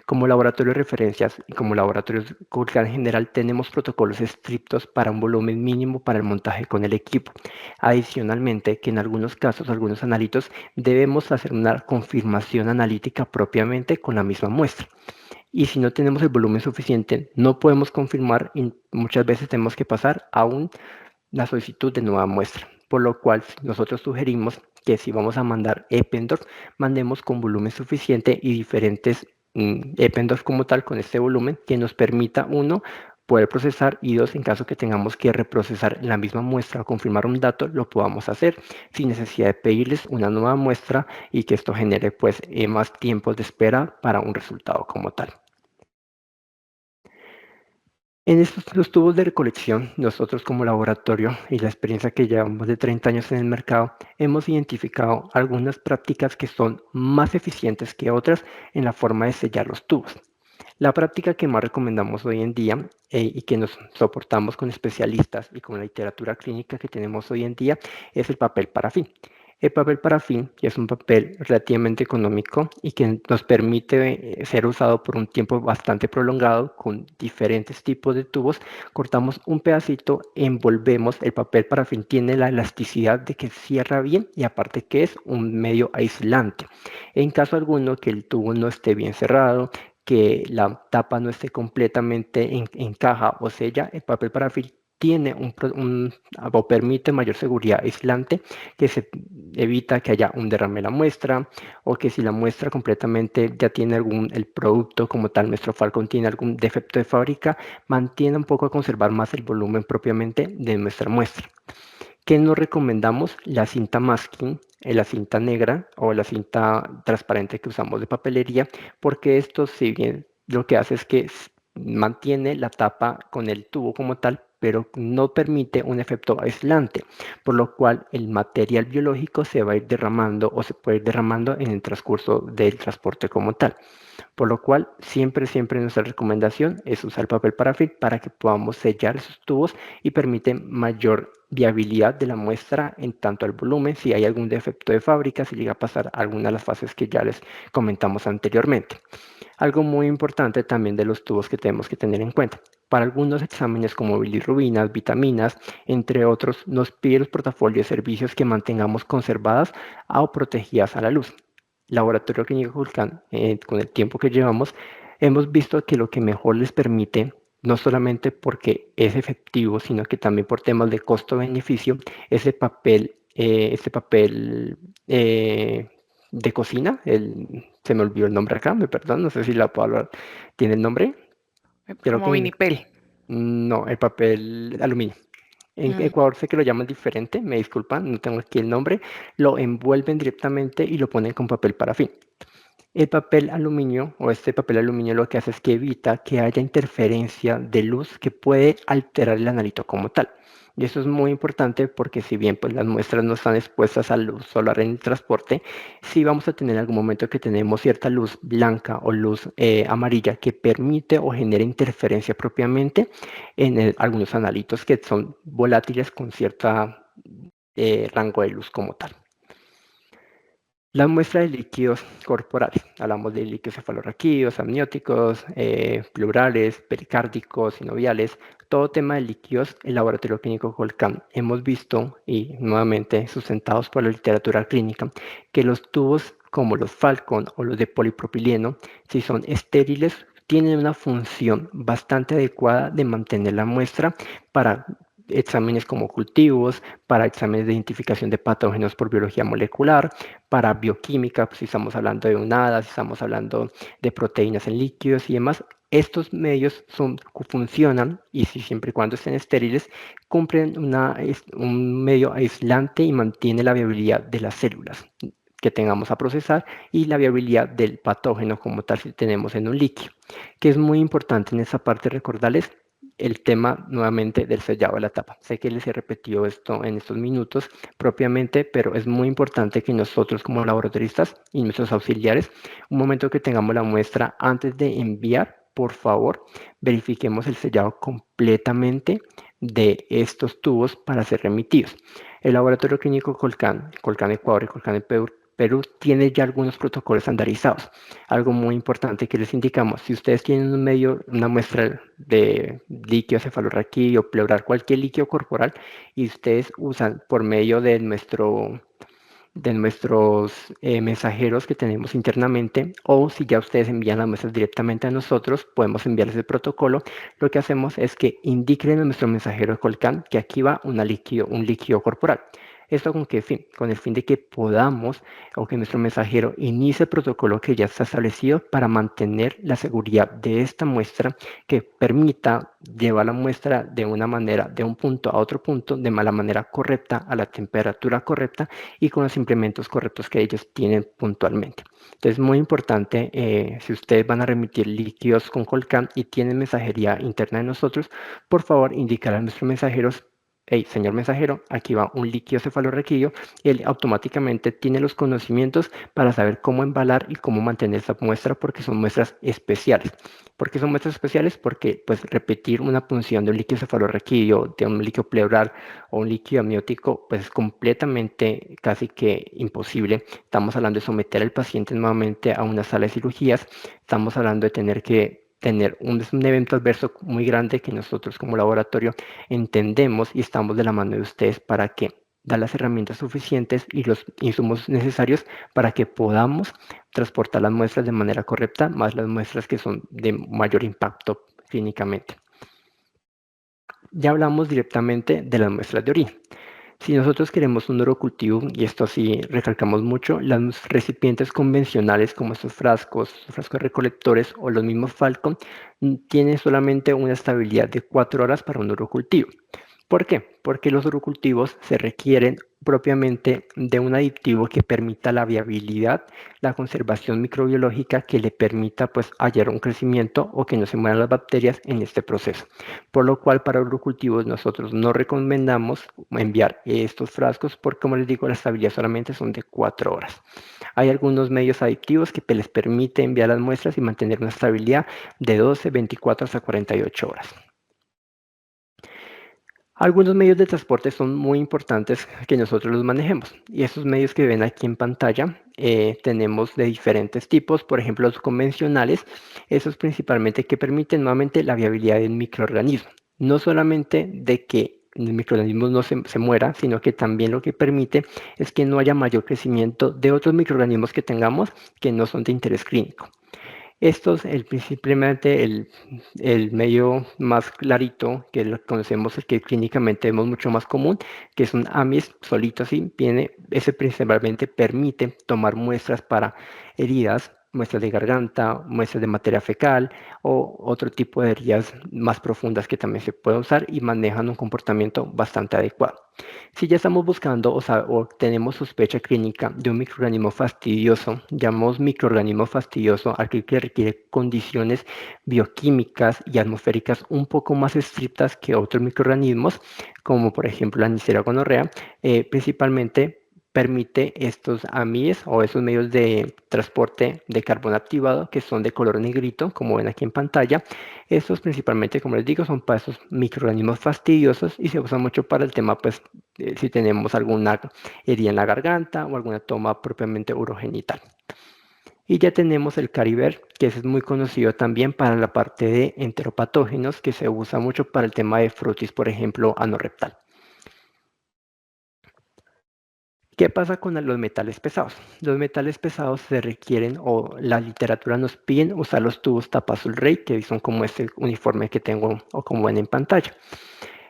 Como laboratorio de referencias y como laboratorios en general tenemos protocolos estrictos para un volumen mínimo para el montaje con el equipo. Adicionalmente, que en algunos casos, algunos analitos, debemos hacer una confirmación analítica propiamente con la misma muestra. Y si no tenemos el volumen suficiente, no podemos confirmar y muchas veces tenemos que pasar a la solicitud de nueva muestra. Por lo cual nosotros sugerimos que si vamos a mandar Eppendorf, mandemos con volumen suficiente y diferentes Eppendorf como tal con este volumen que nos permita, uno, poder procesar y dos, en caso que tengamos que reprocesar la misma muestra o confirmar un dato, lo podamos hacer sin necesidad de pedirles una nueva muestra y que esto genere pues más tiempos de espera para un resultado como tal. En los tubos de recolección, nosotros como laboratorio y la experiencia que llevamos de 30 años en el mercado, hemos identificado algunas prácticas que son más eficientes que otras en la forma de sellar los tubos. La práctica que más recomendamos hoy en día y que nos soportamos con especialistas y con la literatura clínica que tenemos hoy en día es el papel parafín. El papel parafín, que es un papel relativamente económico y que nos permite ser usado por un tiempo bastante prolongado con diferentes tipos de tubos, cortamos un pedacito, envolvemos, el papel parafín tiene la elasticidad de que cierra bien y aparte que es un medio aislante. En caso alguno que el tubo no esté bien cerrado, que la tapa no esté completamente en caja o sella, el papel parafín tiene o permite mayor seguridad aislante que se evita que haya un derrame en la muestra o que si la muestra completamente ya tiene el producto como tal, nuestro Falcon tiene algún defecto de fábrica, mantiene un poco a conservar más el volumen propiamente de nuestra muestra. ¿Qué nos recomendamos? La cinta masking, la cinta negra o la cinta transparente que usamos de papelería, porque esto si bien lo que hace es que mantiene la tapa con el tubo como tal, pero no permite un efecto aislante, por lo cual el material biológico se va a ir derramando o se puede ir derramando en el transcurso del transporte como tal. Por lo cual, siempre nuestra recomendación es usar papel parafín para que podamos sellar esos tubos y permite mayor viabilidad de la muestra en tanto al volumen, si hay algún defecto de fábrica, si llega a pasar alguna de las fases que ya les comentamos anteriormente. Algo muy importante también de los tubos que tenemos que tener en cuenta. Para algunos exámenes como bilirrubinas, vitaminas, entre otros, nos pide los portafolios de servicios que mantengamos conservadas o protegidas a la luz. Laboratorio Clínico Culcán, con el tiempo que llevamos, hemos visto que lo que mejor les permite, no solamente porque es efectivo, sino que también por temas de costo-beneficio, ese papel, de cocina, se me olvidó el nombre acá, me perdón, no sé si la palabra tiene el nombre. Creo Como que vinipel. no, el papel aluminio. En Mm, Ecuador sé que lo llaman diferente, me disculpan, no tengo aquí el nombre. Lo envuelven directamente y lo ponen con papel parafín. El papel aluminio o este papel aluminio lo que hace es que evita que haya interferencia de luz que puede alterar el analito como tal. Y eso es muy importante porque si bien pues, las muestras no están expuestas a luz solar en el transporte, sí vamos a tener en algún momento que tenemos cierta luz blanca o luz amarilla que permite o genera interferencia propiamente en algunos analitos que son volátiles con cierto rango de luz como tal. La muestra de líquidos corporales. Hablamos de líquidos cefalorraquídeos, amnióticos, pleurales, pericárdicos, sinoviales. Todo tema de líquidos, el laboratorio clínico Colcam. Hemos visto, y nuevamente sustentados por la literatura clínica, que los tubos como los Falcon o los de polipropileno, si son estériles, tienen una función bastante adecuada de mantener la muestra para exámenes como cultivos, para exámenes de identificación de patógenos por biología molecular, para bioquímica, pues, si estamos hablando de UNADA, si estamos hablando de proteínas en líquidos y demás. Estos medios funcionan, y si siempre y cuando estén estériles, cumplen un medio aislante y mantiene la viabilidad de las células que tengamos a procesar y la viabilidad del patógeno como tal si tenemos en un líquido. Que es muy importante en esa parte recordarles el tema nuevamente del sellado de la tapa. Sé que les he repetido esto en estos minutos propiamente, pero es muy importante que nosotros como laboratoristas y nuestros auxiliares, un momento que tengamos la muestra antes de enviar, por favor, verifiquemos el sellado completamente de estos tubos para ser remitidos. El laboratorio clínico Colcán Ecuador y Colcán Perú tiene ya algunos protocolos estandarizados. Algo muy importante que les indicamos, si ustedes tienen un medio, una muestra de líquido cefalorraquídeo, pleural, cualquier líquido corporal, y ustedes usan por medio de nuestros mensajeros que tenemos internamente, o si ya ustedes envían las muestras directamente a nosotros, podemos enviarles el protocolo. Lo que hacemos es que indiquen a nuestro mensajero de Colcán que aquí va un líquido corporal. ¿Esto con qué fin? Con el fin de que podamos o que nuestro mensajero inicie el protocolo que ya está establecido para mantener la seguridad de esta muestra, que permita llevar la muestra de una manera, de un punto a otro punto, de la manera correcta, a la temperatura correcta y con los implementos correctos que ellos tienen puntualmente. Entonces, muy importante, si ustedes van a remitir líquidos con Colcam y tienen mensajería interna de nosotros, por favor, indicar a nuestros mensajeros: hey, señor mensajero, aquí va un líquido cefalorraquídeo, y él automáticamente tiene los conocimientos para saber cómo embalar y cómo mantener esa muestra, porque son muestras especiales. ¿Por qué son muestras especiales? Porque pues repetir una punción de un líquido cefalorraquídeo, de un líquido pleural o un líquido amniótico, pues es completamente casi que imposible. Estamos hablando de someter al paciente nuevamente a una sala de cirugías, estamos hablando de tener un evento adverso muy grande que nosotros como laboratorio entendemos y estamos de la mano de ustedes para que dar las herramientas suficientes y los insumos necesarios para que podamos transportar las muestras de manera correcta, más las muestras que son de mayor impacto clínicamente. Ya hablamos directamente de las muestras de orina. Si nosotros queremos un urocultivo, y esto sí recalcamos mucho, los recipientes convencionales como estos frascos recolectores o los mismos Falcon tienen solamente una estabilidad de 4 horas para un urocultivo. ¿Por qué? Porque los urocultivos se requieren propiamente de un aditivo que permita la viabilidad, la conservación microbiológica, que le permita pues hallar un crecimiento o que no se mueran las bacterias en este proceso. Por lo cual para urocultivos nosotros no recomendamos enviar estos frascos porque, como les digo, la estabilidad solamente son de 4 horas. Hay algunos medios aditivos que les permite enviar las muestras y mantener una estabilidad de 12, 24 hasta 48 horas. Algunos medios de transporte son muy importantes que nosotros los manejemos y esos medios que ven aquí en pantalla tenemos de diferentes tipos, por ejemplo los convencionales, esos principalmente que permiten nuevamente la viabilidad del microorganismo, no solamente de que el microorganismo no se muera, sino que también lo que permite es que no haya mayor crecimiento de otros microorganismos que tengamos que no son de interés clínico. Estos, simplemente el medio más clarito que lo conocemos, el que clínicamente vemos mucho más común, que es un AMIS solito así, ese principalmente permite tomar muestras para heridas, muestras de garganta, muestras de materia fecal o otro tipo de heridas más profundas que también se puede usar y manejan un comportamiento bastante adecuado. Si ya estamos buscando o tenemos sospecha clínica de un microorganismo fastidioso, llamamos microorganismo fastidioso aquel que requiere condiciones bioquímicas y atmosféricas un poco más estrictas que otros microorganismos, como por ejemplo la Neisseria gonorrea, principalmente permite estos amíes o esos medios de transporte de carbono activado que son de color negrito, como ven aquí en pantalla. Estos principalmente, como les digo, son para esos microorganismos fastidiosos y se usan mucho para el tema, pues, si tenemos alguna herida en la garganta o alguna toma propiamente urogenital. Y ya tenemos el Cariber, que es muy conocido también para la parte de enteropatógenos, que se usa mucho para el tema de frutis, por ejemplo, anorrectal. ¿Qué pasa con los metales pesados? Los metales pesados se requieren, o la literatura nos piden usar los tubos tapa azul rey, que son como este uniforme que tengo o como ven en pantalla.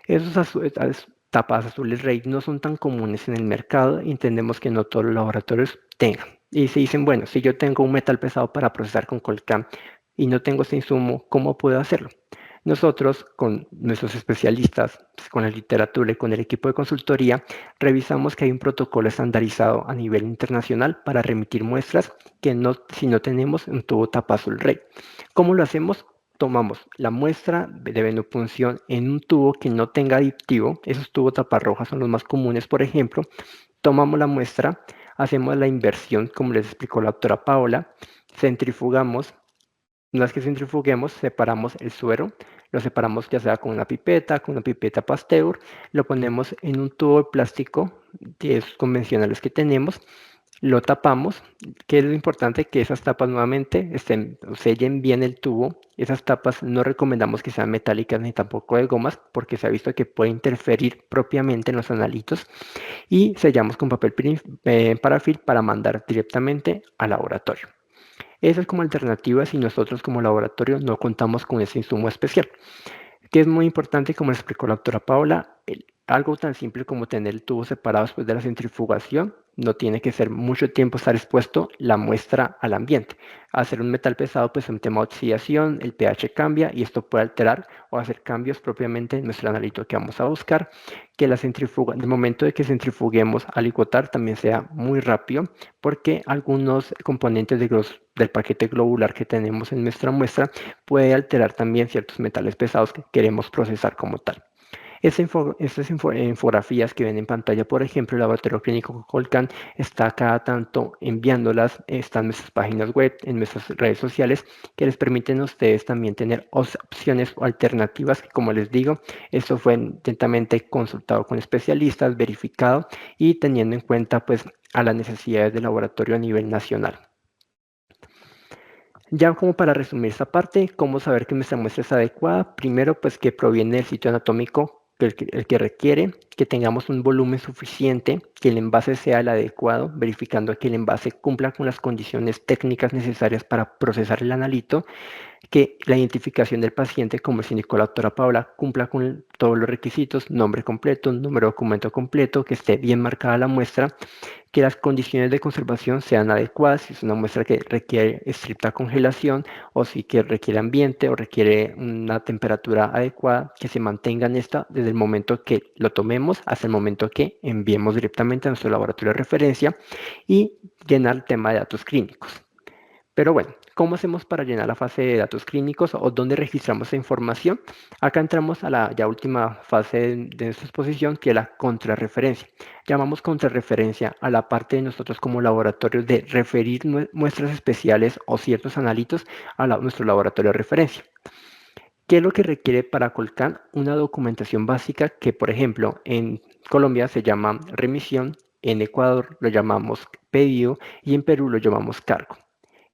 Esos tapas azules rey no son tan comunes en el mercado y entendemos que no todos los laboratorios tengan. Y se dicen, bueno, si yo tengo un metal pesado para procesar con Colcam y no tengo ese insumo, ¿cómo puedo hacerlo? Nosotros, con nuestros especialistas, pues, con la literatura y con el equipo de consultoría, revisamos que hay un protocolo estandarizado a nivel internacional para remitir muestras que si no tenemos un tubo tapa azul rey. ¿Cómo lo hacemos? Tomamos la muestra de venopunción en un tubo que no tenga aditivo, esos tubos taparrojas son los más comunes, por ejemplo, tomamos la muestra, hacemos la inversión, como les explicó la doctora Paola, centrifugamos. Una vez que centrifuguemos, separamos el suero, lo separamos ya sea con una pipeta Pasteur, lo ponemos en un tubo de plástico de esos convencionales que tenemos, lo tapamos, que es lo importante que esas tapas nuevamente sellen bien el tubo. Esas tapas no recomendamos que sean metálicas ni tampoco de gomas porque se ha visto que puede interferir propiamente en los analitos y sellamos con papel parafil para mandar directamente al laboratorio. Esa es como alternativa si nosotros como laboratorio no contamos con ese insumo especial, que es muy importante, como le explicó la doctora Paola, algo tan simple como tener el tubo separado después de la centrifugación, no tiene que ser mucho tiempo estar expuesto la muestra al ambiente. Hacer un metal pesado, pues un tema de oxidación, el pH cambia y esto puede alterar o hacer cambios propiamente en nuestro analito que vamos a buscar, que la centrifuga, en el momento de que centrifuguemos al licuotar también sea muy rápido, porque algunos componentes del paquete globular que tenemos en nuestra muestra puede alterar también ciertos metales pesados que queremos procesar como tal. Estas infografías que ven en pantalla, por ejemplo, el laboratorio clínico Colcan está cada tanto enviándolas, están en nuestras páginas web, en nuestras redes sociales, que les permiten a ustedes también tener opciones o alternativas, que como les digo, esto fue atentamente consultado con especialistas, verificado y teniendo en cuenta pues a las necesidades del laboratorio a nivel nacional. Ya como para resumir esta parte, ¿cómo saber que nuestra muestra es adecuada? Primero, pues que proviene del sitio anatómico el que requiere, que tengamos un volumen suficiente, que el envase sea el adecuado, verificando que el envase cumpla con las condiciones técnicas necesarias para procesar el analito, que la identificación del paciente, como el indicó la doctora Paula, cumpla con todos los requisitos, nombre completo, número de documento completo, que esté bien marcada la muestra, que las condiciones de conservación sean adecuadas, si es una muestra que requiere estricta congelación o si que requiere ambiente o requiere una temperatura adecuada, que se mantenga en esta desde el momento que lo tomemos hasta el momento que enviemos directamente a nuestro laboratorio de referencia y llenar el tema de datos clínicos. Pero bueno, ¿cómo hacemos para llenar la fase de datos clínicos o dónde registramos esa información? Acá entramos a la ya última fase de nuestra exposición, que es la contrarreferencia. Llamamos contrarreferencia a la parte de nosotros como laboratorio de referir muestras especiales o ciertos analitos a nuestro laboratorio de referencia. ¿Qué es lo que requiere para Colcan? Una documentación básica que, por ejemplo, en Colombia se llama remisión, en Ecuador lo llamamos pedido y en Perú lo llamamos cargo.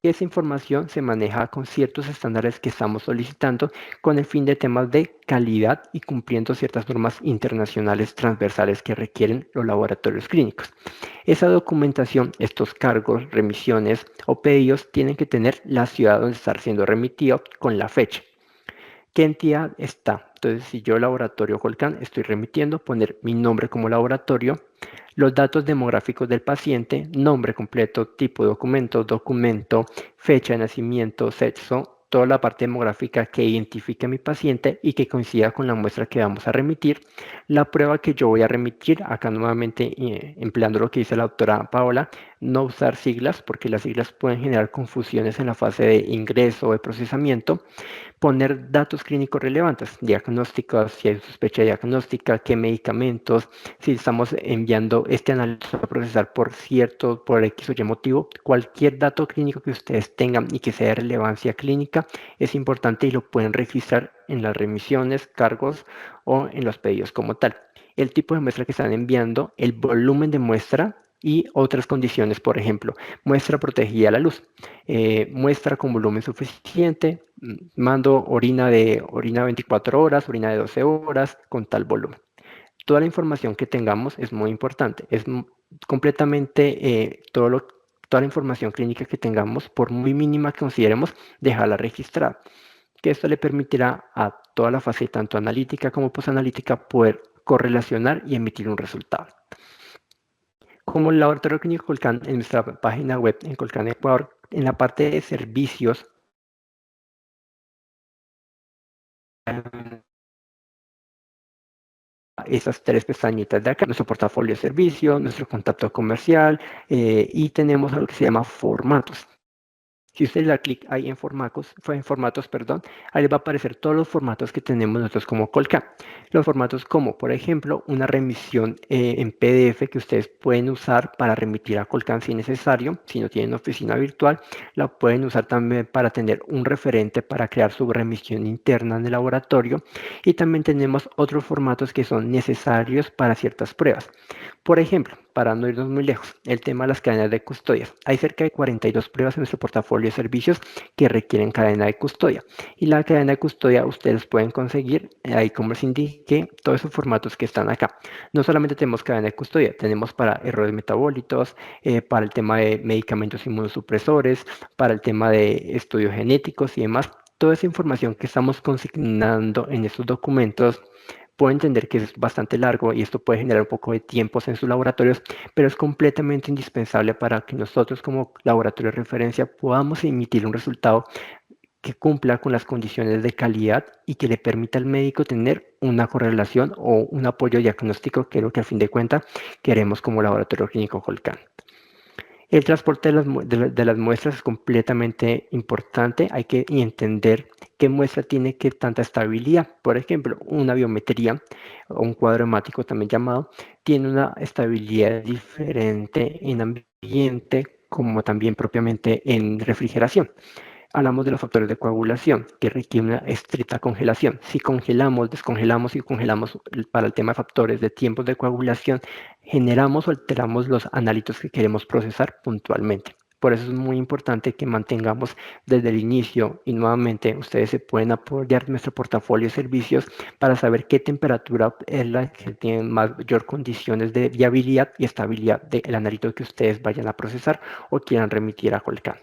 Esa información se maneja con ciertos estándares que estamos solicitando con el fin de temas de calidad y cumpliendo ciertas normas internacionales transversales que requieren los laboratorios clínicos. Esa documentación, estos cargos, remisiones o pedidos tienen que tener la ciudad donde está siendo remitido con la fecha. ¿Qué entidad está? Entonces, si yo laboratorio Colcan estoy remitiendo, poner mi nombre como laboratorio, los datos demográficos del paciente, nombre completo, tipo de documento, fecha de nacimiento, sexo, toda la parte demográfica que identifique a mi paciente y que coincida con la muestra que vamos a remitir, la prueba que yo voy a remitir, acá nuevamente empleando lo que dice la doctora Paola, no usar siglas porque las siglas pueden generar confusiones en la fase de ingreso o de procesamiento, poner datos clínicos relevantes, diagnósticos, si hay sospecha diagnóstica, qué medicamentos, si estamos enviando este análisis a procesar por X o Y motivo, cualquier dato clínico que ustedes tengan y que sea de relevancia clínica es importante y lo pueden registrar en las remisiones, cargos o en los pedidos como tal. El tipo de muestra que están enviando, el volumen de muestra y otras condiciones, por ejemplo, muestra protegida a la luz, muestra con volumen suficiente, mando orina 24 horas, orina de 12 horas, con tal volumen. Toda la información que tengamos es muy importante, es completamente toda la información clínica que tengamos, por muy mínima que consideremos, dejarla registrada, que esto le permitirá a toda la fase, tanto analítica como posanalítica, poder correlacionar y emitir un resultado. Como el laboratorio clínico Colcan, en nuestra página web en Colcan Ecuador, en la parte de servicios, esas tres pestañitas de acá, nuestro portafolio de servicio, nuestro contacto comercial y tenemos algo que se llama formatos. Si usted le da clic ahí en formatos, ahí les va a aparecer todos los formatos que tenemos nosotros como Colcan. Los formatos como, por ejemplo, una remisión en PDF que ustedes pueden usar para remitir a Colcan si necesario, si no tienen oficina virtual, la pueden usar también para tener un referente para crear su remisión interna en el laboratorio. Y también tenemos otros formatos que son necesarios para ciertas pruebas. Por ejemplo, para no irnos muy lejos, el tema de las cadenas de custodia. Hay cerca de 42 pruebas en nuestro portafolio de servicios que requieren cadena de custodia. Y la cadena de custodia ustedes pueden conseguir, ahí como les indiqué, todos esos formatos que están acá. No solamente tenemos cadena de custodia, tenemos para errores metabólicos, para el tema de medicamentos inmunosupresores, para el tema de estudios genéticos y demás. Toda esa información que estamos consignando en estos documentos, puedo entender que es bastante largo y esto puede generar un poco de tiempos en sus laboratorios, pero es completamente indispensable para que nosotros como laboratorio de referencia podamos emitir un resultado que cumpla con las condiciones de calidad y que le permita al médico tener una correlación o un apoyo diagnóstico, que es lo que a fin de cuentas queremos como laboratorio clínico Colcan. El transporte de las muestras es completamente importante. Hay que entender qué muestra tiene que tanta estabilidad. Por ejemplo, una biometría o un cuadro hemático también llamado, tiene una estabilidad diferente en ambiente como también propiamente en refrigeración. Hablamos de los factores de coagulación, que requieren una estricta congelación. Si congelamos, descongelamos y congelamos para el tema de factores de tiempos de coagulación, generamos o alteramos los análitos que queremos procesar puntualmente. Por eso es muy importante que mantengamos desde el inicio, y nuevamente ustedes se pueden apoyar en nuestro portafolio de servicios para saber qué temperatura es la que tiene mayor condiciones de viabilidad y estabilidad del analito que ustedes vayan a procesar o quieran remitir a Colcan.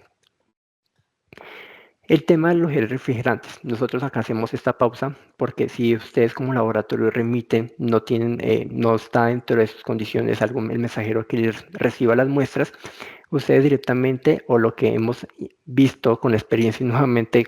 El tema de los geles refrigerantes. Nosotros acá hacemos esta pausa porque si ustedes como laboratorio remiten, no está dentro de sus condiciones el mensajero que les reciba las muestras, ustedes directamente, o lo que hemos visto con la experiencia y nuevamente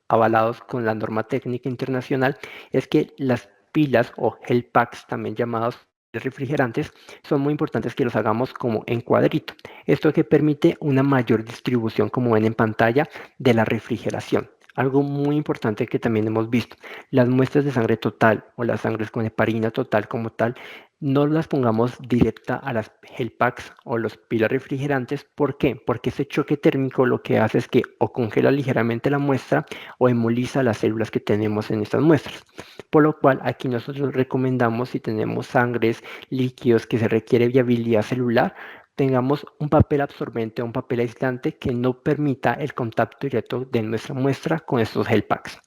avalados con la norma técnica internacional, es que las pilas o gel packs, también llamados refrigerantes, son muy importantes que los hagamos como en cuadrito. Esto que permite una mayor distribución, como ven en pantalla, de la refrigeración. Algo muy importante que también hemos visto, las muestras de sangre total o las sangres con heparina total como tal, no las pongamos directa a las gel packs o los pilas refrigerantes. ¿Por qué? Porque ese choque térmico lo que hace es que o congela ligeramente la muestra o hemoliza las células que tenemos en estas muestras. Por lo cual aquí nosotros recomendamos, si tenemos sangres, líquidos que se requiere viabilidad celular, tengamos un papel absorbente o un papel aislante que no permita el contacto directo de nuestra muestra con estos gel packs.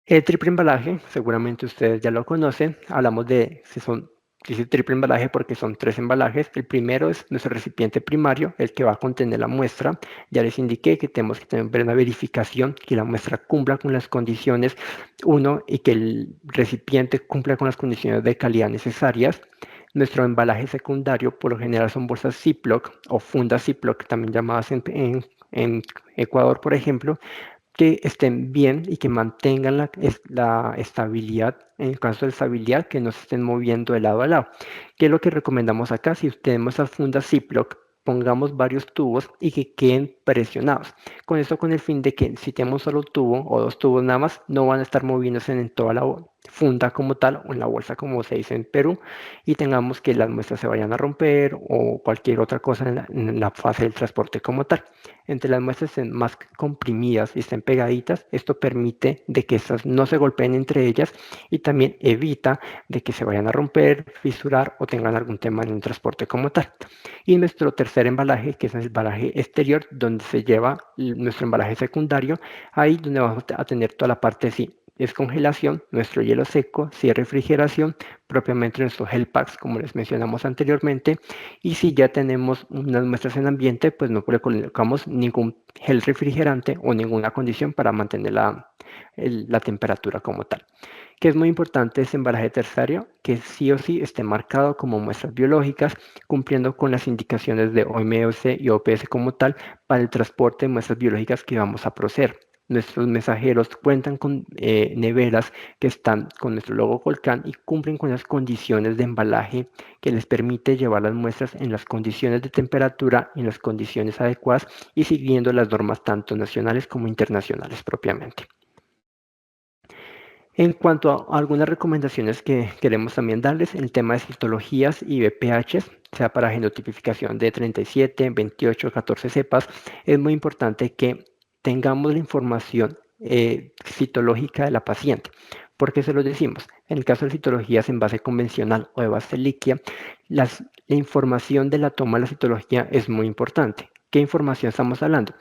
El triple embalaje, seguramente ustedes ya lo conocen. Hablamos de si son, dice triple embalaje porque son 3 embalajes. El primero es nuestro recipiente primario, el que va a contener la muestra. Ya les indiqué que tenemos que tener una verificación que la muestra cumpla con las condiciones, y que el recipiente cumpla con las condiciones de calidad necesarias. Nuestro embalaje secundario por lo general son bolsas Ziploc o fundas Ziploc, también llamadas en Ecuador, por ejemplo, que estén bien y que mantengan la estabilidad, en el caso de estabilidad, que no se estén moviendo de lado a lado. ¿Qué es lo que recomendamos acá? Si tenemos esas fundas Ziploc, pongamos varios tubos y que queden presionados. Con esto con el fin de que si tenemos solo tubo o 2 tubos nada más, no van a estar moviéndose en toda la funda como tal o en la bolsa como se dice en Perú, y tengamos que las muestras se vayan a romper o cualquier otra cosa en la fase del transporte como tal. Entre las muestras estén más comprimidas y estén pegaditas, esto permite de que estas no se golpeen entre ellas y también evita de que se vayan a romper, fisurar o tengan algún tema en el transporte como tal. Y nuestro tercer embalaje, que es el embalaje exterior, donde se lleva nuestro embalaje secundario, ahí donde vamos a tener toda la parte sí, es congelación, nuestro hielo seco, sí es refrigeración, propiamente nuestros gel packs, como les mencionamos anteriormente. Y si ya tenemos unas muestras en ambiente, pues no le colocamos ningún gel refrigerante o ninguna condición para mantener la temperatura como tal. Que es muy importante ese embalaje terciario, que sí o sí esté marcado como muestras biológicas, cumpliendo con las indicaciones de OMS y OPS como tal para el transporte de muestras biológicas que vamos a proceder. Nuestros mensajeros cuentan con neveras que están con nuestro logo Colcan y cumplen con las condiciones de embalaje que les permite llevar las muestras en las condiciones de temperatura y en las condiciones adecuadas y siguiendo las normas tanto nacionales como internacionales propiamente. En cuanto a algunas recomendaciones que queremos también darles, el tema de citologías y BPHs, sea para genotipificación de 37, 28, 14 cepas, es muy importante que tengamos la información citológica de la paciente. ¿Por qué se lo decimos? En el caso de citologías en base convencional o de base líquida, la información de la toma de la citología es muy importante. ¿Qué información estamos hablando?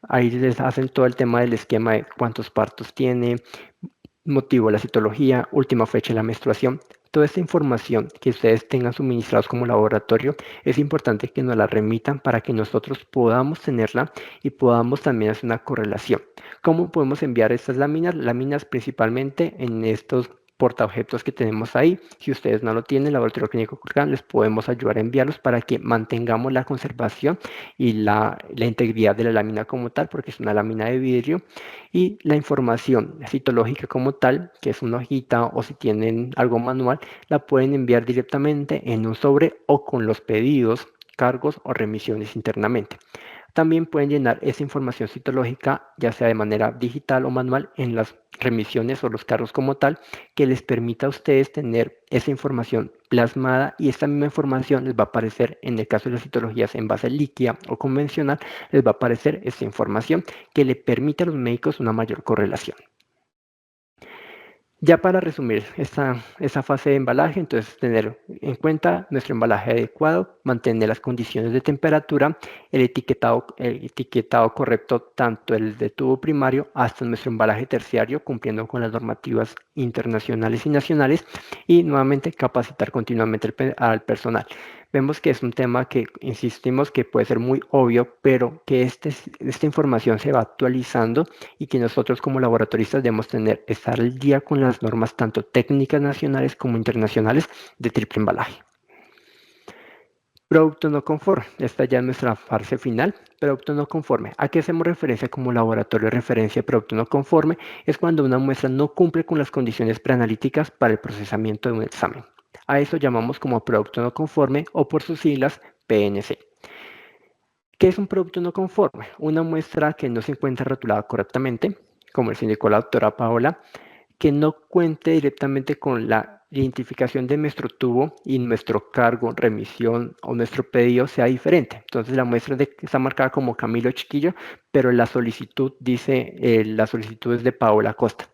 Ahí les hacen todo el tema del esquema de cuántos partos tiene, motivo de la citología, última fecha de la menstruación. Toda esta información que ustedes tengan suministrados como laboratorio es importante que nos la remitan para que nosotros podamos tenerla y podamos también hacer una correlación. ¿Cómo podemos enviar estas láminas? Láminas principalmente en estos portaobjetos que tenemos ahí. Si ustedes no lo tienen, el Laboratorio Clínico Colcan, les podemos ayudar a enviarlos para que mantengamos la conservación y la integridad de la lámina como tal, porque es una lámina de vidrio, y la información citológica como tal, que es una hojita o si tienen algo manual, la pueden enviar directamente en un sobre o con los pedidos, cargos o remisiones internamente. También pueden llenar esa información citológica, ya sea de manera digital o manual, en las remisiones o los cargos como tal, que les permita a ustedes tener esa información plasmada, y esta misma información les va a aparecer, en el caso de las citologías en base líquida o convencional, les va a aparecer esta información que le permite a los médicos una mayor correlación. Ya para resumir esa fase de embalaje, entonces tener en cuenta nuestro embalaje adecuado, mantener las condiciones de temperatura, el etiquetado correcto, tanto el de tubo primario hasta nuestro embalaje terciario, cumpliendo con las normativas internacionales y nacionales, y nuevamente capacitar continuamente al personal. Vemos que es un tema que insistimos que puede ser muy obvio, pero que esta información se va actualizando y que nosotros como laboratoristas debemos estar al día con las normas tanto técnicas nacionales como internacionales de triple embalaje. Producto no conforme. Esta ya es nuestra fase final. Producto no conforme. ¿A qué hacemos referencia como laboratorio de referencia de producto no conforme? Es cuando una muestra no cumple con las condiciones preanalíticas para el procesamiento de un examen. A eso llamamos como producto no conforme o por sus siglas PNC. ¿Qué es un producto no conforme? Una muestra que no se encuentra rotulada correctamente, como le indicó la doctora Paola, que no cuente directamente con la identificación de nuestro tubo y nuestro cargo, remisión o nuestro pedido sea diferente. Entonces la muestra está marcada como Camilo Chiquillo, pero la solicitud dice, la solicitud es de Paola Costa.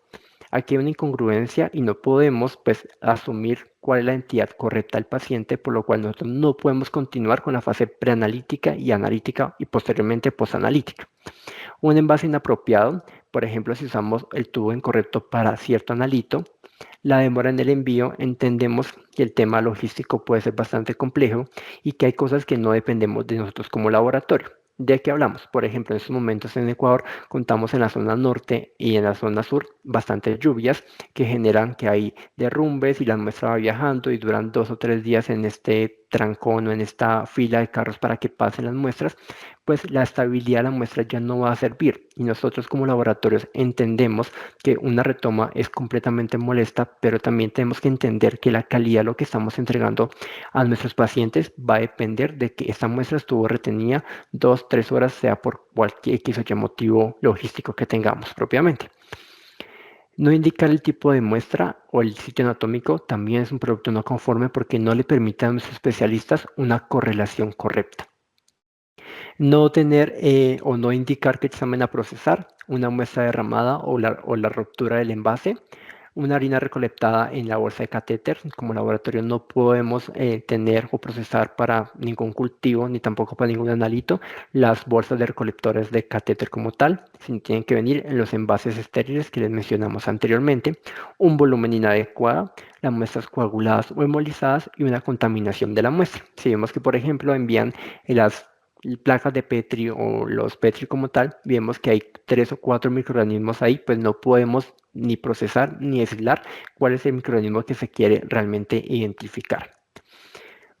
Aquí hay una incongruencia y no podemos pues asumir cuál es la entidad correcta del paciente, por lo cual nosotros no podemos continuar con la fase preanalítica y analítica y posteriormente posanalítica. Un envase inapropiado, por ejemplo, si usamos el tubo incorrecto para cierto analito, la demora en el envío, entendemos que el tema logístico puede ser bastante complejo y que hay cosas que no dependemos de nosotros como laboratorio. ¿De qué hablamos? Por ejemplo, en estos momentos en Ecuador contamos en la zona norte y en la zona sur bastantes lluvias que generan que hay derrumbes y la muestra va viajando y duran 2 o 3 días en este trancón o en esta fila de carros para que pasen las muestras, pues la estabilidad de la muestra ya no va a servir. Y nosotros como laboratorios entendemos que una retoma es completamente molesta, pero también tenemos que entender que la calidad de lo que estamos entregando a nuestros pacientes va a depender de que esta muestra estuvo retenida 2, 3 horas, sea por cualquier X o Y motivo logístico que tengamos propiamente. No indicar el tipo de muestra o el sitio anatómico también es un producto no conforme porque no le permite a nuestros especialistas una correlación correcta. No tener o no indicar qué examen a procesar, una muestra derramada o la ruptura del envase, una harina recolectada en la bolsa de catéter. Como laboratorio no podemos tener o procesar para ningún cultivo ni tampoco para ningún analito las bolsas de recolectores de catéter como tal, sino tienen que venir en los envases estériles que les mencionamos anteriormente, un volumen inadecuado, las muestras coaguladas o hemolizadas y una contaminación de la muestra. Si vemos que, por ejemplo, envían las placas de Petri o los Petri como tal, vemos que hay 3 o 4 microorganismos ahí, pues no podemos ni procesar ni aislar cuál es el microorganismo que se quiere realmente identificar.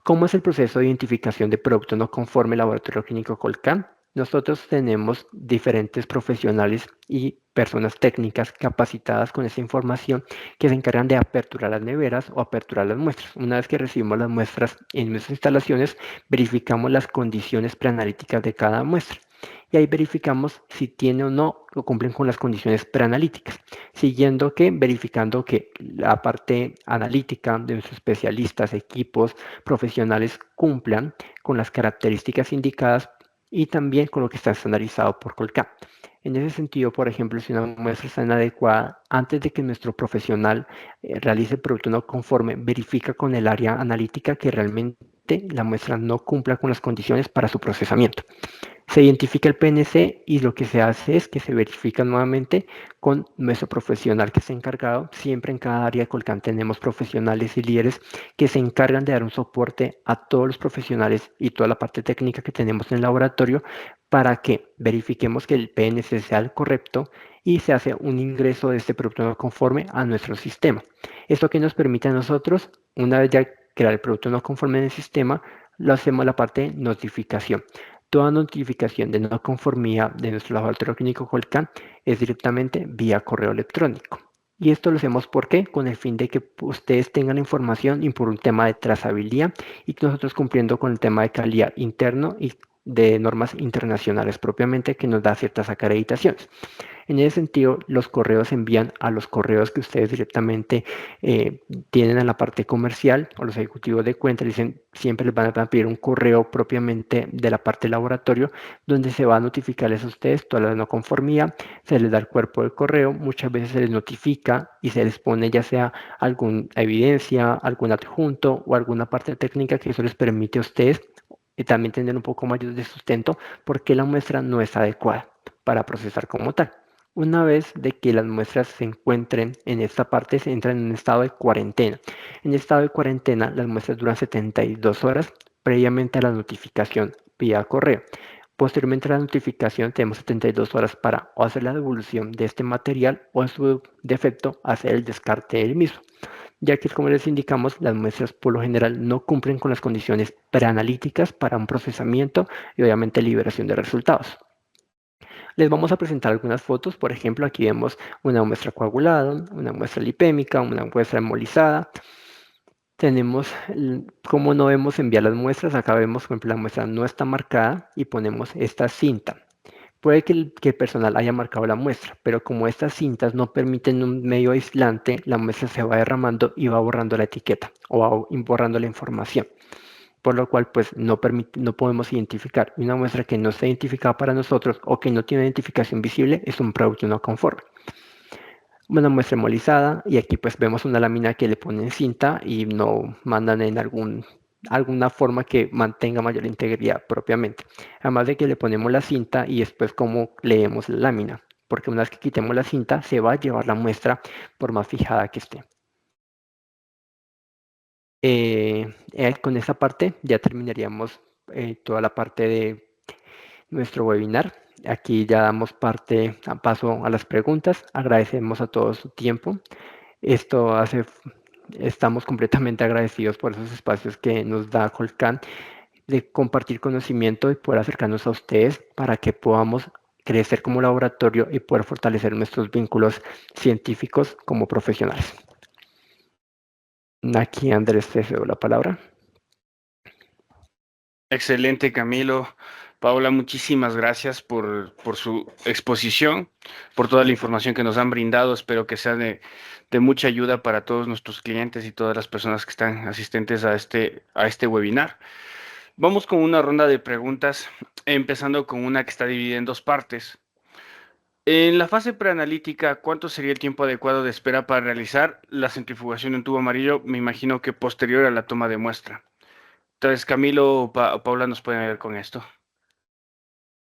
¿Cómo es el proceso de identificación de producto no conforme Laboratorio Clínico Colcan? Nosotros tenemos diferentes profesionales y personas técnicas capacitadas con esa información que se encargan de aperturar las neveras o aperturar las muestras. Una vez que recibimos las muestras en nuestras instalaciones, verificamos las condiciones preanalíticas de cada muestra. Y ahí verificamos si tiene o no o cumplen con las condiciones preanalíticas, siguiendo que verificando que la parte analítica de nuestros especialistas, equipos, profesionales cumplan con las características indicadas y también con lo que está estandarizado por Colcam. En ese sentido, por ejemplo, si una muestra está inadecuada, antes de que nuestro profesional realice el producto no conforme, verifica con el área analítica que realmente la muestra no cumpla con las condiciones para su procesamiento. Se identifica el PNC y lo que se hace es que se verifica nuevamente con nuestro profesional que está encargado. Siempre en cada área de Colcan tenemos profesionales y líderes que se encargan de dar un soporte a todos los profesionales y toda la parte técnica que tenemos en el laboratorio para que verifiquemos que el PNC sea el correcto y se hace un ingreso de este producto no conforme a nuestro sistema. Esto que nos permite a nosotros, una vez ya crear el producto no conforme en el sistema, lo hacemos la parte de notificación. Toda notificación de no conformidad de nuestro laboratorio clínico Colcan es directamente vía correo electrónico. Y esto lo hacemos porque con el fin de que ustedes tengan la información y por un tema de trazabilidad y que nosotros cumpliendo con el tema de calidad interno y de normas internacionales propiamente que nos da ciertas acreditaciones. En ese sentido, los correos se envían a los correos que ustedes directamente tienen en la parte comercial o los ejecutivos de cuenta. Dicen, siempre les van a pedir un correo propiamente de la parte laboratorio donde se va a notificarles a ustedes toda la no conformidad, se les da el cuerpo del correo, muchas veces se les notifica y se les pone ya sea alguna evidencia, algún adjunto o alguna parte técnica que eso les permite a ustedes también tener un poco más de sustento porque la muestra no es adecuada para procesar como tal. Una vez de que las muestras se encuentren en esta parte, se entran en un estado de cuarentena. En estado de cuarentena, las muestras duran 72 horas previamente a la notificación vía correo. Posteriormente a la notificación, tenemos 72 horas para o hacer la devolución de este material o en su defecto hacer el descarte del mismo, ya que como les indicamos, las muestras por lo general no cumplen con las condiciones preanalíticas para un procesamiento y obviamente liberación de resultados. Les vamos a presentar algunas fotos. Por ejemplo, aquí vemos una muestra coagulada, una muestra lipémica, una muestra hemolizada. tenemos, como no vemos enviar las muestras, acá vemos, por ejemplo, la muestra no está marcada y ponemos esta cinta. Puede que el personal haya marcado la muestra, pero como estas cintas no permiten un medio aislante, la muestra se va derramando y va borrando la etiqueta o va borrando la información, por lo cual pues no podemos identificar. Y una muestra que no está identificada para nosotros o que no tiene identificación visible es un producto no conforme. Una muestra hemolizada y aquí pues vemos una lámina que le ponen cinta y no mandan en alguna forma que mantenga mayor integridad propiamente. Además de que le ponemos la cinta y después cómo leemos la lámina, porque una vez que quitemos la cinta se va a llevar la muestra por más fijada que esté. Con esta parte ya terminaríamos toda la parte de nuestro webinar. Aquí ya damos paso a las preguntas. Agradecemos a todos su tiempo. Estamos completamente agradecidos por esos espacios que nos da Colcan de compartir conocimiento y poder acercarnos a ustedes para que podamos crecer como laboratorio y poder fortalecer nuestros vínculos científicos como profesionales. Aquí Andrés, te cedo la palabra. Excelente, Camilo. Paola, muchísimas gracias por su exposición, por toda la información que nos han brindado. Espero que sea de mucha ayuda para todos nuestros clientes y todas las personas que están asistentes a este webinar. Vamos con una ronda de preguntas, empezando con una que está dividida en dos partes. En la fase preanalítica, ¿cuánto sería el tiempo adecuado de espera para realizar la centrifugación en tubo amarillo? Me imagino que posterior a la toma de muestra. Entonces, Camilo o Paula nos pueden ayudar con esto.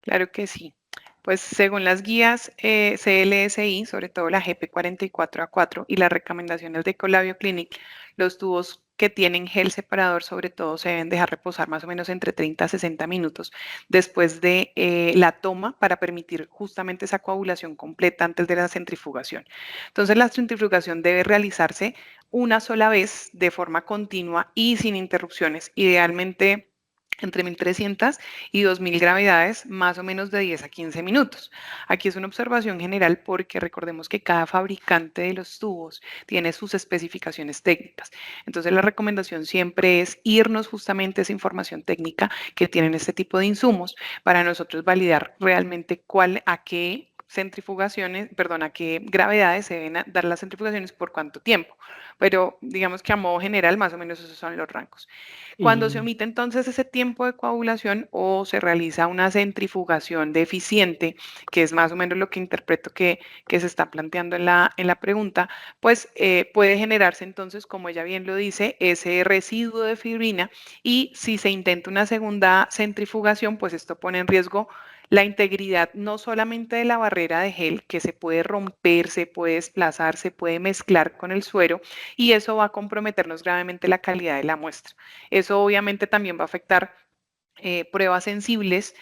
Claro que sí. Pues según las guías CLSI, sobre todo la GP44A4 y las recomendaciones de Colabio Clinic, los tubos que tienen gel separador sobre todo se deben dejar reposar más o menos entre 30 a 60 minutos después de la toma para permitir justamente esa coagulación completa antes de la centrifugación. Entonces la centrifugación debe realizarse una sola vez de forma continua y sin interrupciones, idealmente entre 1300 y 2000 gravedades, más o menos de 10 a 15 minutos. Aquí es una observación general porque recordemos que cada fabricante de los tubos tiene sus especificaciones técnicas. Entonces la recomendación siempre es irnos justamente a esa información técnica que tienen este tipo de insumos para nosotros validar realmente a qué centrifugaciones, perdón, a qué gravedades se deben dar las centrifugaciones por cuánto tiempo. Pero digamos que a modo general, más o menos esos son los rangos. Cuando se omite entonces ese tiempo de coagulación o se realiza una centrifugación deficiente, que es más o menos lo que interpreto que se está planteando en la pregunta, pues puede generarse entonces, como ella bien lo dice, ese residuo de fibrina y si se intenta una segunda centrifugación, pues esto pone en riesgo la integridad no solamente de la barrera de gel, que se puede romper, se puede desplazar, se puede mezclar con el suero y eso va a comprometernos gravemente la calidad de la muestra. Eso obviamente también va a afectar pruebas sensibles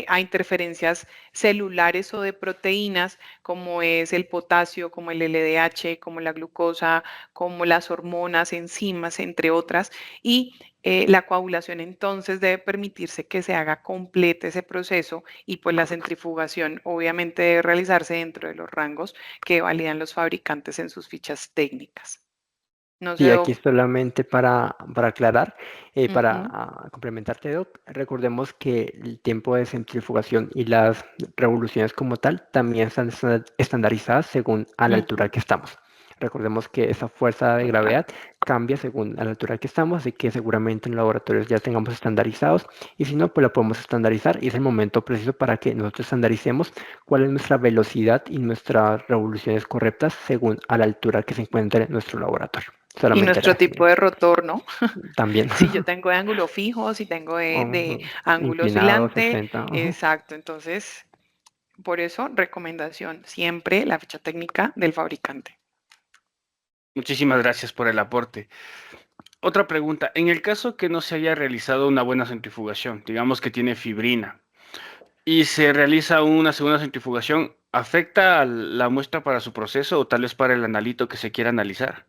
a interferencias celulares o de proteínas, como es el potasio, como el LDH, como la glucosa, como las hormonas, enzimas, entre otras, y la coagulación entonces debe permitirse que se haga completo ese proceso y pues la centrifugación obviamente debe realizarse dentro de los rangos que validan los fabricantes en sus fichas técnicas. No Y sé, aquí solamente para aclarar, para Ujú, complementarte, Doc, recordemos que el tiempo de centrifugación y las revoluciones como tal también están estandarizadas según a la altura ujú, que estamos. Recordemos que esa fuerza de total. gravedad cambia según a la altura que estamos, así que seguramente en laboratorios ya tengamos estandarizados y si no, pues la podemos estandarizar y es el momento preciso para que nosotros estandaricemos cuál es nuestra velocidad y nuestras revoluciones correctas según a la altura que se encuentre en nuestro laboratorio. Y Solamente nuestro tipo de rotor, ¿no? también. Si yo tengo de ángulo fijo, si tengo de Ujú. ángulo Inclinado, oscilante, 60. Ujú. exacto. Entonces, por eso, recomendación, siempre la ficha técnica del fabricante. Muchísimas gracias por el aporte. Otra pregunta, en el caso que no se haya realizado una buena centrifugación, digamos que tiene fibrina, y se realiza una segunda centrifugación, ¿afecta a la muestra para su proceso o tal vez para el analito que se quiera analizar?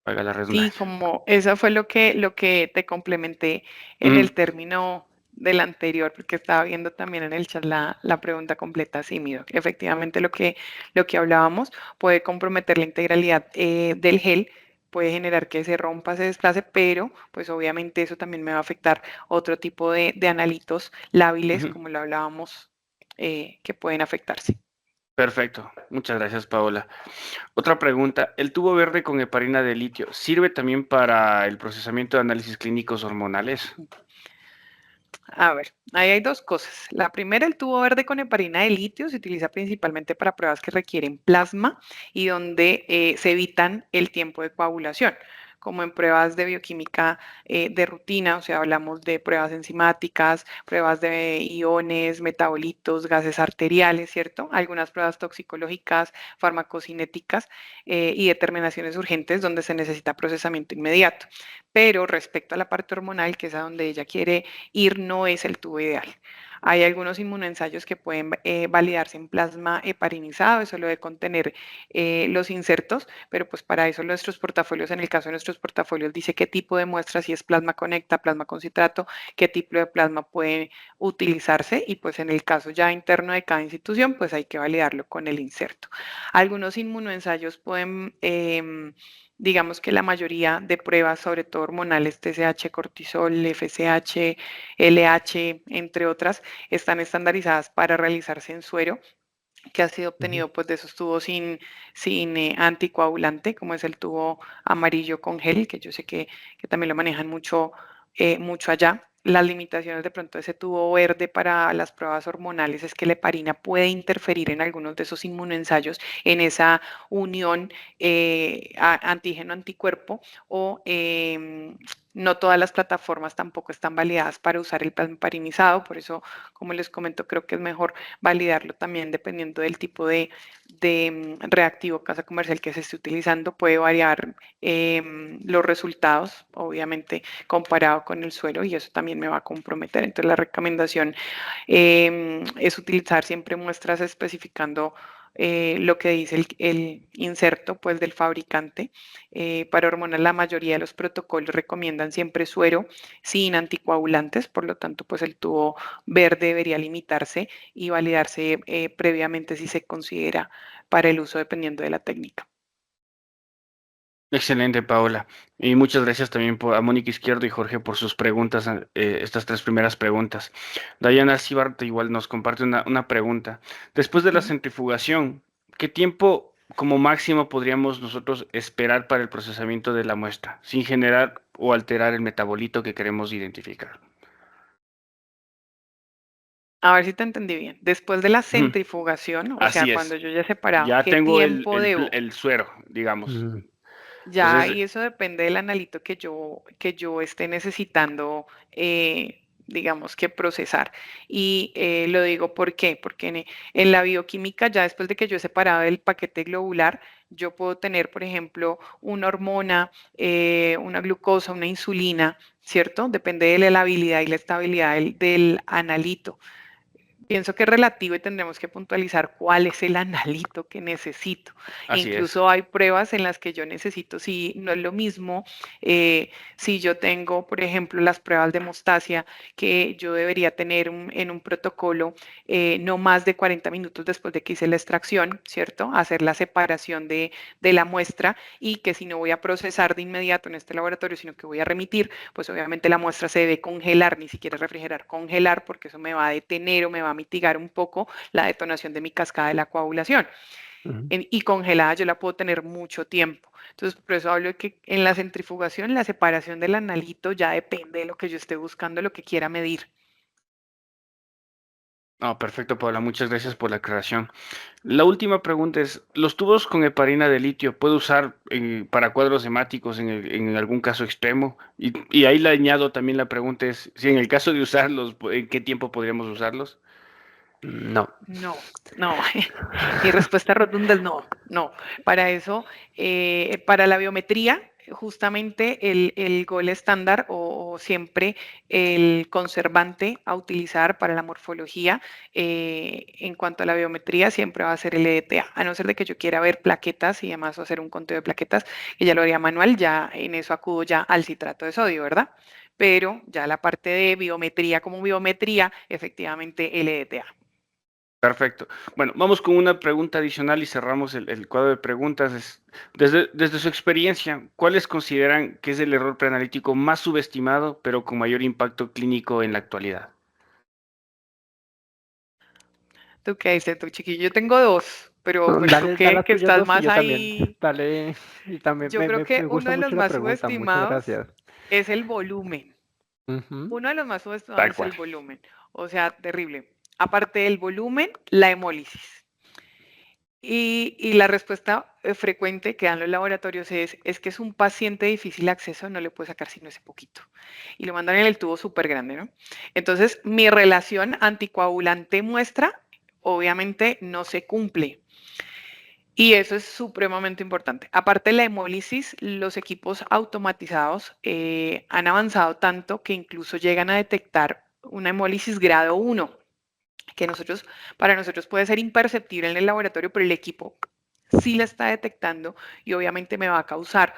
Haga la Sí, redundancia. como eso fue lo que te complementé en Mm, el término del anterior, porque estaba viendo también en el chat la pregunta completa. Sí, miro, efectivamente lo que hablábamos puede comprometer la integralidad del gel puede generar que se rompa, se desplace, pero pues obviamente eso también me va a afectar otro tipo de analitos lábiles, Ujú. como lo hablábamos, que pueden afectarse. Perfecto, muchas gracias, Paola. Otra pregunta, ¿el tubo verde con heparina de litio sirve también para el procesamiento de análisis clínicos hormonales? A ver, ahí hay dos cosas. La primera, el tubo verde con heparina de litio se utiliza principalmente para pruebas que requieren plasma y donde se evitan el tiempo de coagulación, como en pruebas de bioquímica de rutina, o sea, hablamos de pruebas enzimáticas, pruebas de iones, metabolitos, gases arteriales, ¿cierto? Algunas pruebas toxicológicas, farmacocinéticas y determinaciones urgentes donde se necesita procesamiento inmediato. Pero respecto a la parte hormonal, que es a donde ella quiere ir, no es el tubo ideal. Hay algunos inmunoensayos que pueden validarse en plasma heparinizado, eso lo debe contener los insertos, pero pues para eso nuestros portafolios, en el caso de nuestros portafolios, dice qué tipo de muestra, si es plasma conecta, plasma con citrato, qué tipo de plasma puede utilizarse y pues en el caso ya interno de cada institución, pues hay que validarlo con el inserto. Algunos inmunoensayos pueden digamos que la mayoría de pruebas, sobre todo hormonales, TSH, cortisol, FSH, LH, entre otras, están estandarizadas para realizarse en suero, que ha sido Ujú. obtenido pues de esos tubos sin anticoagulante, como es el tubo amarillo con gel, que yo sé que también lo manejan mucho allá. Las limitaciones de pronto de ese tubo verde para las pruebas hormonales es que la heparina puede interferir en algunos de esos inmunoensayos en esa unión antígeno-anticuerpo o no todas las plataformas tampoco están validadas para usar el plasma heparinizado, por eso, como les comento, creo que es mejor validarlo también dependiendo del tipo de reactivo casa comercial que se esté utilizando, puede variar los resultados, obviamente, comparado con el suelo y eso también me va a comprometer. Entonces, la recomendación es utilizar siempre muestras especificando lo que dice el inserto pues, del fabricante. Para hormonas, la mayoría de los protocolos recomiendan siempre suero sin anticoagulantes, por lo tanto, pues el tubo verde debería limitarse y validarse previamente si se considera para el uso dependiendo de la técnica. Excelente, Paola. Y muchas gracias también a Mónica Izquierdo y Jorge por sus preguntas, estas tres primeras preguntas. Diana Sibart igual nos comparte una pregunta. Después de la centrifugación, ¿qué tiempo como máximo podríamos nosotros esperar para el procesamiento de la muestra, sin generar o alterar el metabolito que queremos identificar? A ver si te entendí bien. Después de la Ujú. centrifugación, o sea, Así cuando es. yo ya he separado, Ya ¿qué tengo tiempo debo? el suero, digamos. Mm, Ya, Entonces, y eso depende del analito que yo esté necesitando, digamos que procesar. Y lo digo ¿por qué? Porque en la bioquímica, ya después de que yo he separado el paquete globular, yo puedo tener, por ejemplo, una hormona, una glucosa, una insulina, ¿cierto? Depende de la habilidad y la estabilidad del analito. Pienso que es relativo y tendremos que puntualizar cuál es el analito que necesito. así es. Incluso hay pruebas en las que yo necesito, si no es lo mismo, si yo tengo, por ejemplo, las pruebas de hemostasia que yo debería tener en un protocolo no más de 40 minutos después de que hice la extracción, ¿cierto? Hacer la separación de la muestra y que si no voy a procesar de inmediato en este laboratorio, sino que voy a remitir, pues obviamente la muestra se debe congelar, ni siquiera refrigerar, congelar, porque eso me va a detener o me va a mitigar un poco la detonación de mi cascada de la coagulación. ujú. Y congelada yo la puedo tener mucho tiempo. Entonces, por eso hablo de que en la centrifugación, la separación del analito ya depende de lo que yo esté buscando, lo que quiera medir. No, perfecto, Paula. Muchas gracias por la aclaración. La última pregunta es, ¿los tubos con heparina de litio puedo usar para cuadros hemáticos en algún caso extremo? Y ahí le añado también la pregunta es, si en el caso de usarlos, ¿en qué tiempo podríamos usarlos? No. No, no. Mi respuesta rotunda es no, no. Para eso, para la biometría, justamente el gol estándar o siempre el conservante a utilizar para la morfología en cuanto a la biometría siempre va a ser el EDTA, a no ser de que yo quiera ver plaquetas y además hacer un conteo de plaquetas, que ya lo haría manual, ya en eso acudo ya al citrato de sodio, ¿verdad? Pero ya la parte de biometría como biometría, efectivamente el EDTA. Perfecto. Bueno, vamos con una pregunta adicional y cerramos el cuadro de preguntas. Desde su experiencia, ¿cuáles consideran que es el error preanalítico más subestimado, pero con mayor impacto clínico en la actualidad? ¿Tú qué dices, tu chiquillo? Yo tengo dos, pero, No, pero tú dale, dale qué, las que tuyas estás dos y más yo también. ahí. Dale, y también Yo creo que me uno gusta de los mucho la más pregunta, muchas subestimados gracias. es el volumen. Ujú. Uno de los más subestimados Tal es el cual. volumen. O sea, terrible. Aparte del volumen, la hemólisis. Y la respuesta frecuente que dan los laboratorios es que es un paciente de difícil acceso, no le puede sacar sino ese poquito. Y lo mandan en el tubo súper grande, ¿no? Entonces, mi relación anticoagulante-muestra obviamente no se cumple. Y eso es supremamente importante. Aparte de la hemólisis, los equipos automatizados han avanzado tanto que incluso llegan a detectar una hemólisis grado 1, que para nosotros puede ser imperceptible en el laboratorio, pero el equipo sí la está detectando y obviamente me va a causar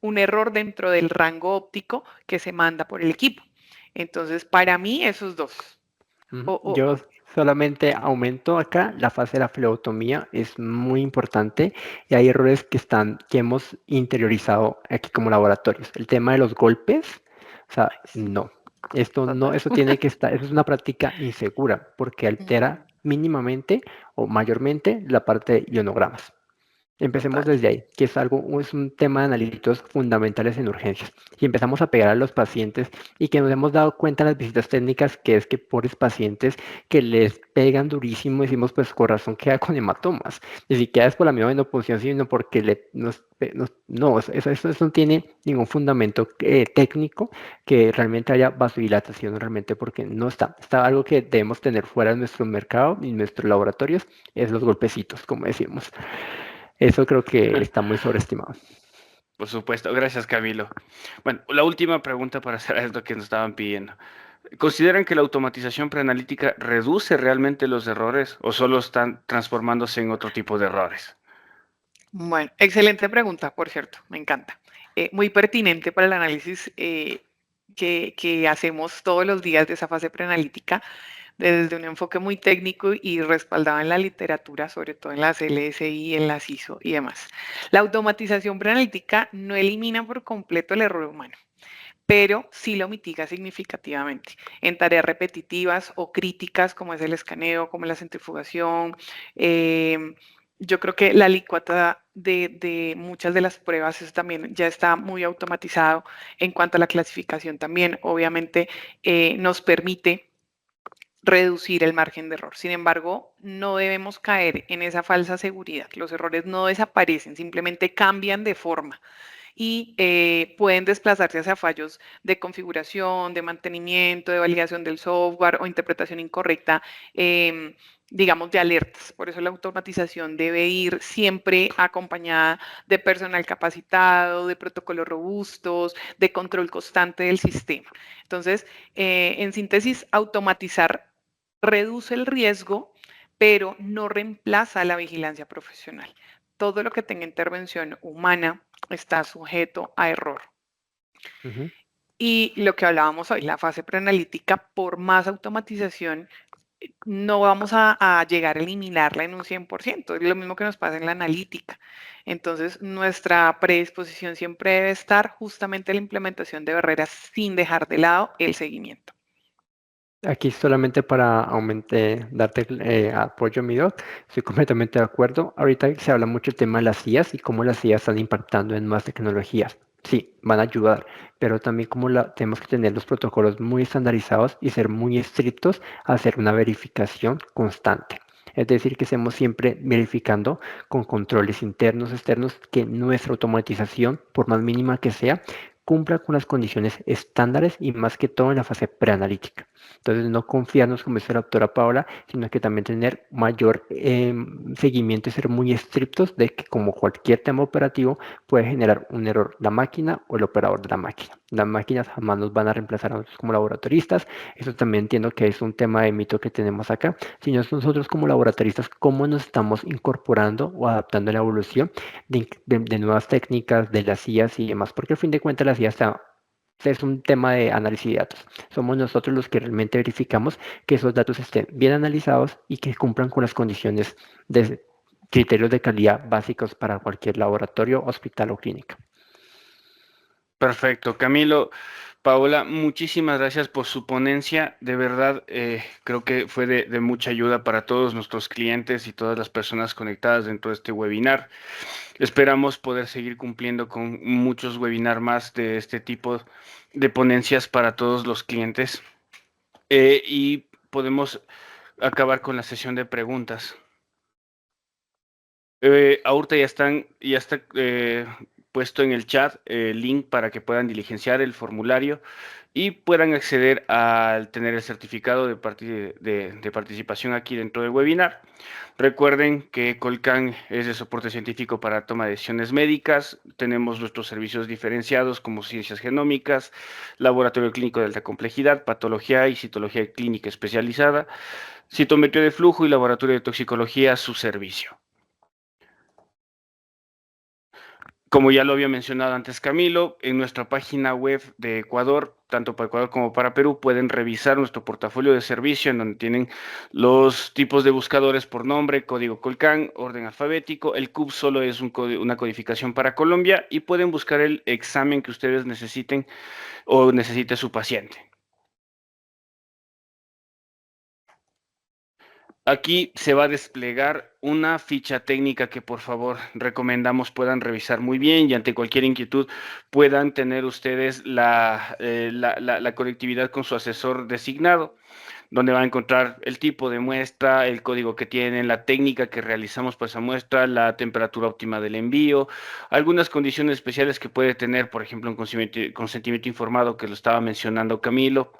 un error dentro del rango óptico que se manda por el equipo. Entonces, para mí, esos dos. Ujú. O, Yo solamente aumento acá la fase de la flebotomía, es muy importante y hay errores que hemos interiorizado aquí como laboratorios. El tema de los golpes, o sea, no. Esto no, total. eso tiene que estar, eso es una práctica insegura porque altera mínimamente o mayormente la parte de ionogramas. Empecemos Total. desde ahí, que es un tema de analíticos fundamentales en urgencias. Si empezamos a pegar a los pacientes y que nos hemos dado cuenta en las visitas técnicas que es que pobres pacientes que les pegan durísimo, decimos pues con razón queda con hematomas. Ni siquiera es por la misma venopunción, sino porque no, eso no tiene ningún fundamento técnico que realmente haya vasodilatación realmente porque no está. Está algo que debemos tener fuera de nuestro mercado y nuestros laboratorios, es los golpecitos, como decimos. Eso creo que está muy sobreestimado. Por supuesto. Gracias, Camilo. Bueno, la última pregunta para hacer esto que nos estaban pidiendo. ¿Consideran que la automatización preanalítica reduce realmente los errores o solo están transformándose en otro tipo de errores? Bueno, excelente pregunta, por cierto, me encanta. Muy pertinente para el análisis que hacemos todos los días de esa fase preanalítica, desde un enfoque muy técnico y respaldado en la literatura, sobre todo en las LSI, en las ISO y demás. La automatización preanalítica no elimina por completo el error humano, pero sí lo mitiga significativamente en tareas repetitivas o críticas como es el escaneo, como la centrifugación. Yo creo que la licuata de muchas de las pruebas, eso también ya está muy automatizado. En cuanto a la clasificación también, obviamente nos permite reducir el margen de error. Sin embargo, no debemos caer en esa falsa seguridad. Los errores no desaparecen, simplemente cambian de forma y pueden desplazarse hacia fallos de configuración, de mantenimiento, de validación del software o interpretación incorrecta, digamos, de alertas. Por eso la automatización debe ir siempre acompañada de personal capacitado, de protocolos robustos, de control constante del sistema. Entonces, en síntesis, automatizar reduce el riesgo, pero no reemplaza la vigilancia profesional. Todo lo que tenga intervención humana está sujeto a error. Ujú. Y lo que hablábamos hoy, la fase preanalítica, por más automatización, no vamos a llegar a eliminarla en un 100%. Es lo mismo que nos pasa en la analítica. Entonces, nuestra predisposición siempre debe estar justamente en la implementación de barreras sin dejar de lado el seguimiento. Aquí solamente para darte apoyo, mi doc, estoy completamente de acuerdo. Ahorita se habla mucho del tema de las IAs y cómo las IAs están impactando en nuevas tecnologías. Sí, van a ayudar, pero también tenemos que tener los protocolos muy estandarizados y ser muy estrictos a hacer una verificación constante. Es decir, que estemos siempre verificando con controles internos, externos, que nuestra automatización, por más mínima que sea, cumpla con las condiciones estándares y más que todo en la fase preanalítica. Entonces, no confiarnos, como dice la doctora Paola, sino que también tener mayor seguimiento y ser muy estrictos de que como cualquier tema operativo puede generar un error la máquina o el operador de la máquina. Las máquinas jamás nos van a reemplazar a nosotros como laboratoristas. Eso también entiendo que es un tema de mito que tenemos acá, sino es nosotros como laboratoristas cómo nos estamos incorporando o adaptando a la evolución de nuevas técnicas, de las IAs y demás, porque al fin de cuentas las IAs es un tema de análisis de datos. Somos nosotros los que realmente verificamos que esos datos estén bien analizados y que cumplan con las condiciones de criterios de calidad básicos para cualquier laboratorio, hospital o clínica. Perfecto, Camilo. Paola, muchísimas gracias por su ponencia. De verdad, creo que fue de mucha ayuda para todos nuestros clientes y todas las personas conectadas dentro de este webinar. Esperamos poder seguir cumpliendo con muchos webinars más de este tipo de ponencias para todos los clientes. Y podemos acabar con la sesión de preguntas. Ahorita ya está puesto en el chat el link para que puedan diligenciar el formulario y puedan acceder al tener el certificado de participación aquí dentro del webinar. Recuerden que Colcan es de soporte científico para toma de decisiones médicas. Tenemos nuestros servicios diferenciados como ciencias genómicas, laboratorio clínico de alta complejidad, patología y citología clínica especializada, citometría de flujo y laboratorio de toxicología a su servicio. Como ya lo había mencionado antes Camilo, en nuestra página web de Ecuador, tanto para Ecuador como para Perú, pueden revisar nuestro portafolio de servicio en donde tienen los tipos de buscadores por nombre, código Colcan, orden alfabético. El CUP solo es una codificación para Colombia y pueden buscar el examen que ustedes necesiten o necesite su paciente. Aquí se va a desplegar una ficha técnica que por favor recomendamos puedan revisar muy bien y ante cualquier inquietud puedan tener ustedes la conectividad con su asesor designado, donde van a encontrar el tipo de muestra, el código que tienen, la técnica que realizamos para esa muestra, la temperatura óptima del envío, algunas condiciones especiales que puede tener, por ejemplo, un consentimiento informado que lo estaba mencionando Camilo.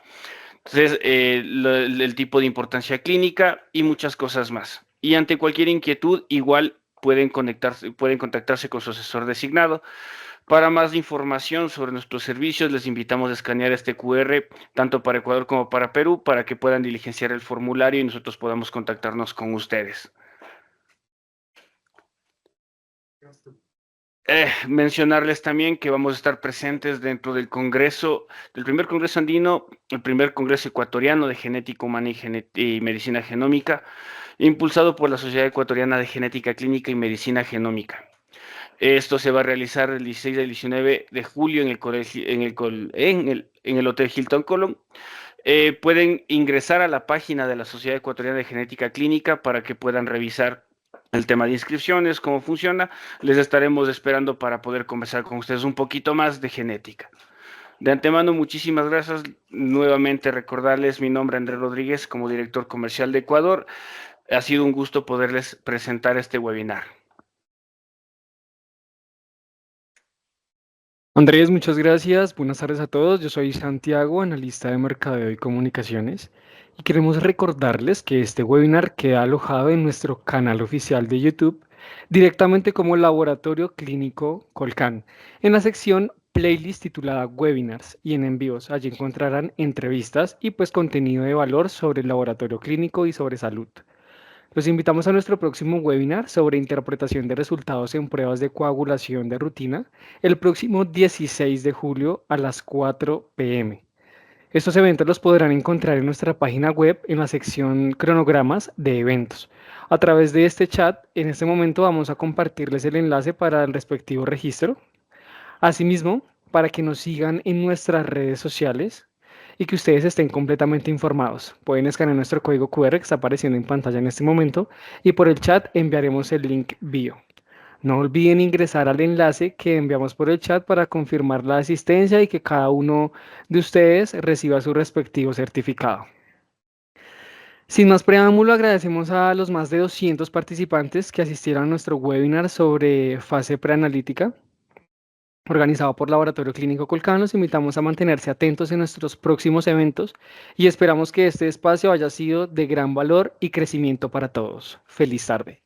Entonces, el tipo de importancia clínica y muchas cosas más. Y ante cualquier inquietud, igual pueden contactarse con su asesor designado. Para más información sobre nuestros servicios, les invitamos a escanear este QR, tanto para Ecuador como para Perú, para que puedan diligenciar el formulario y nosotros podamos contactarnos con ustedes. Mencionarles también que vamos a estar presentes dentro del Congreso, del primer Congreso Andino, el primer Congreso Ecuatoriano de Genética Humana y Medicina Genómica, impulsado por la Sociedad Ecuatoriana de Genética Clínica y Medicina Genómica. Esto se va a realizar el 16 al 19 de julio en el Hotel Hilton Colón. Pueden ingresar a la página de la Sociedad Ecuatoriana de Genética Clínica para que puedan revisar el tema de inscripciones, cómo funciona. Les estaremos esperando para poder conversar con ustedes un poquito más de genética. De antemano, muchísimas gracias. Nuevamente recordarles mi nombre, Andrés Rodríguez, como director comercial de Ecuador. Ha sido un gusto poderles presentar este webinar. Andrés, muchas gracias. Buenas tardes a todos. Yo soy Santiago, analista de mercadeo y comunicaciones. Y queremos recordarles que este webinar queda alojado en nuestro canal oficial de YouTube, directamente como Laboratorio Clínico Colcan, en la sección playlist titulada Webinars y en envíos. Allí encontrarán entrevistas y pues contenido de valor sobre el laboratorio clínico y sobre salud. Los invitamos a nuestro próximo webinar sobre interpretación de resultados en pruebas de coagulación de rutina el próximo 16 de julio a las 4 p.m. Estos eventos los podrán encontrar en nuestra página web en la sección cronogramas de eventos. A través de este chat, en este momento vamos a compartirles el enlace para el respectivo registro. Asimismo, para que nos sigan en nuestras redes sociales y que ustedes estén completamente informados. Pueden escanear nuestro código QR que está apareciendo en pantalla en este momento y por el chat enviaremos el link bio. No olviden ingresar al enlace que enviamos por el chat para confirmar la asistencia y que cada uno de ustedes reciba su respectivo certificado. Sin más preámbulo, agradecemos a los más de 200 participantes que asistieron a nuestro webinar sobre fase preanalítica organizado por Laboratorio Clínico Colcan. Los invitamos a mantenerse atentos en nuestros próximos eventos y esperamos que este espacio haya sido de gran valor y crecimiento para todos. Feliz tarde.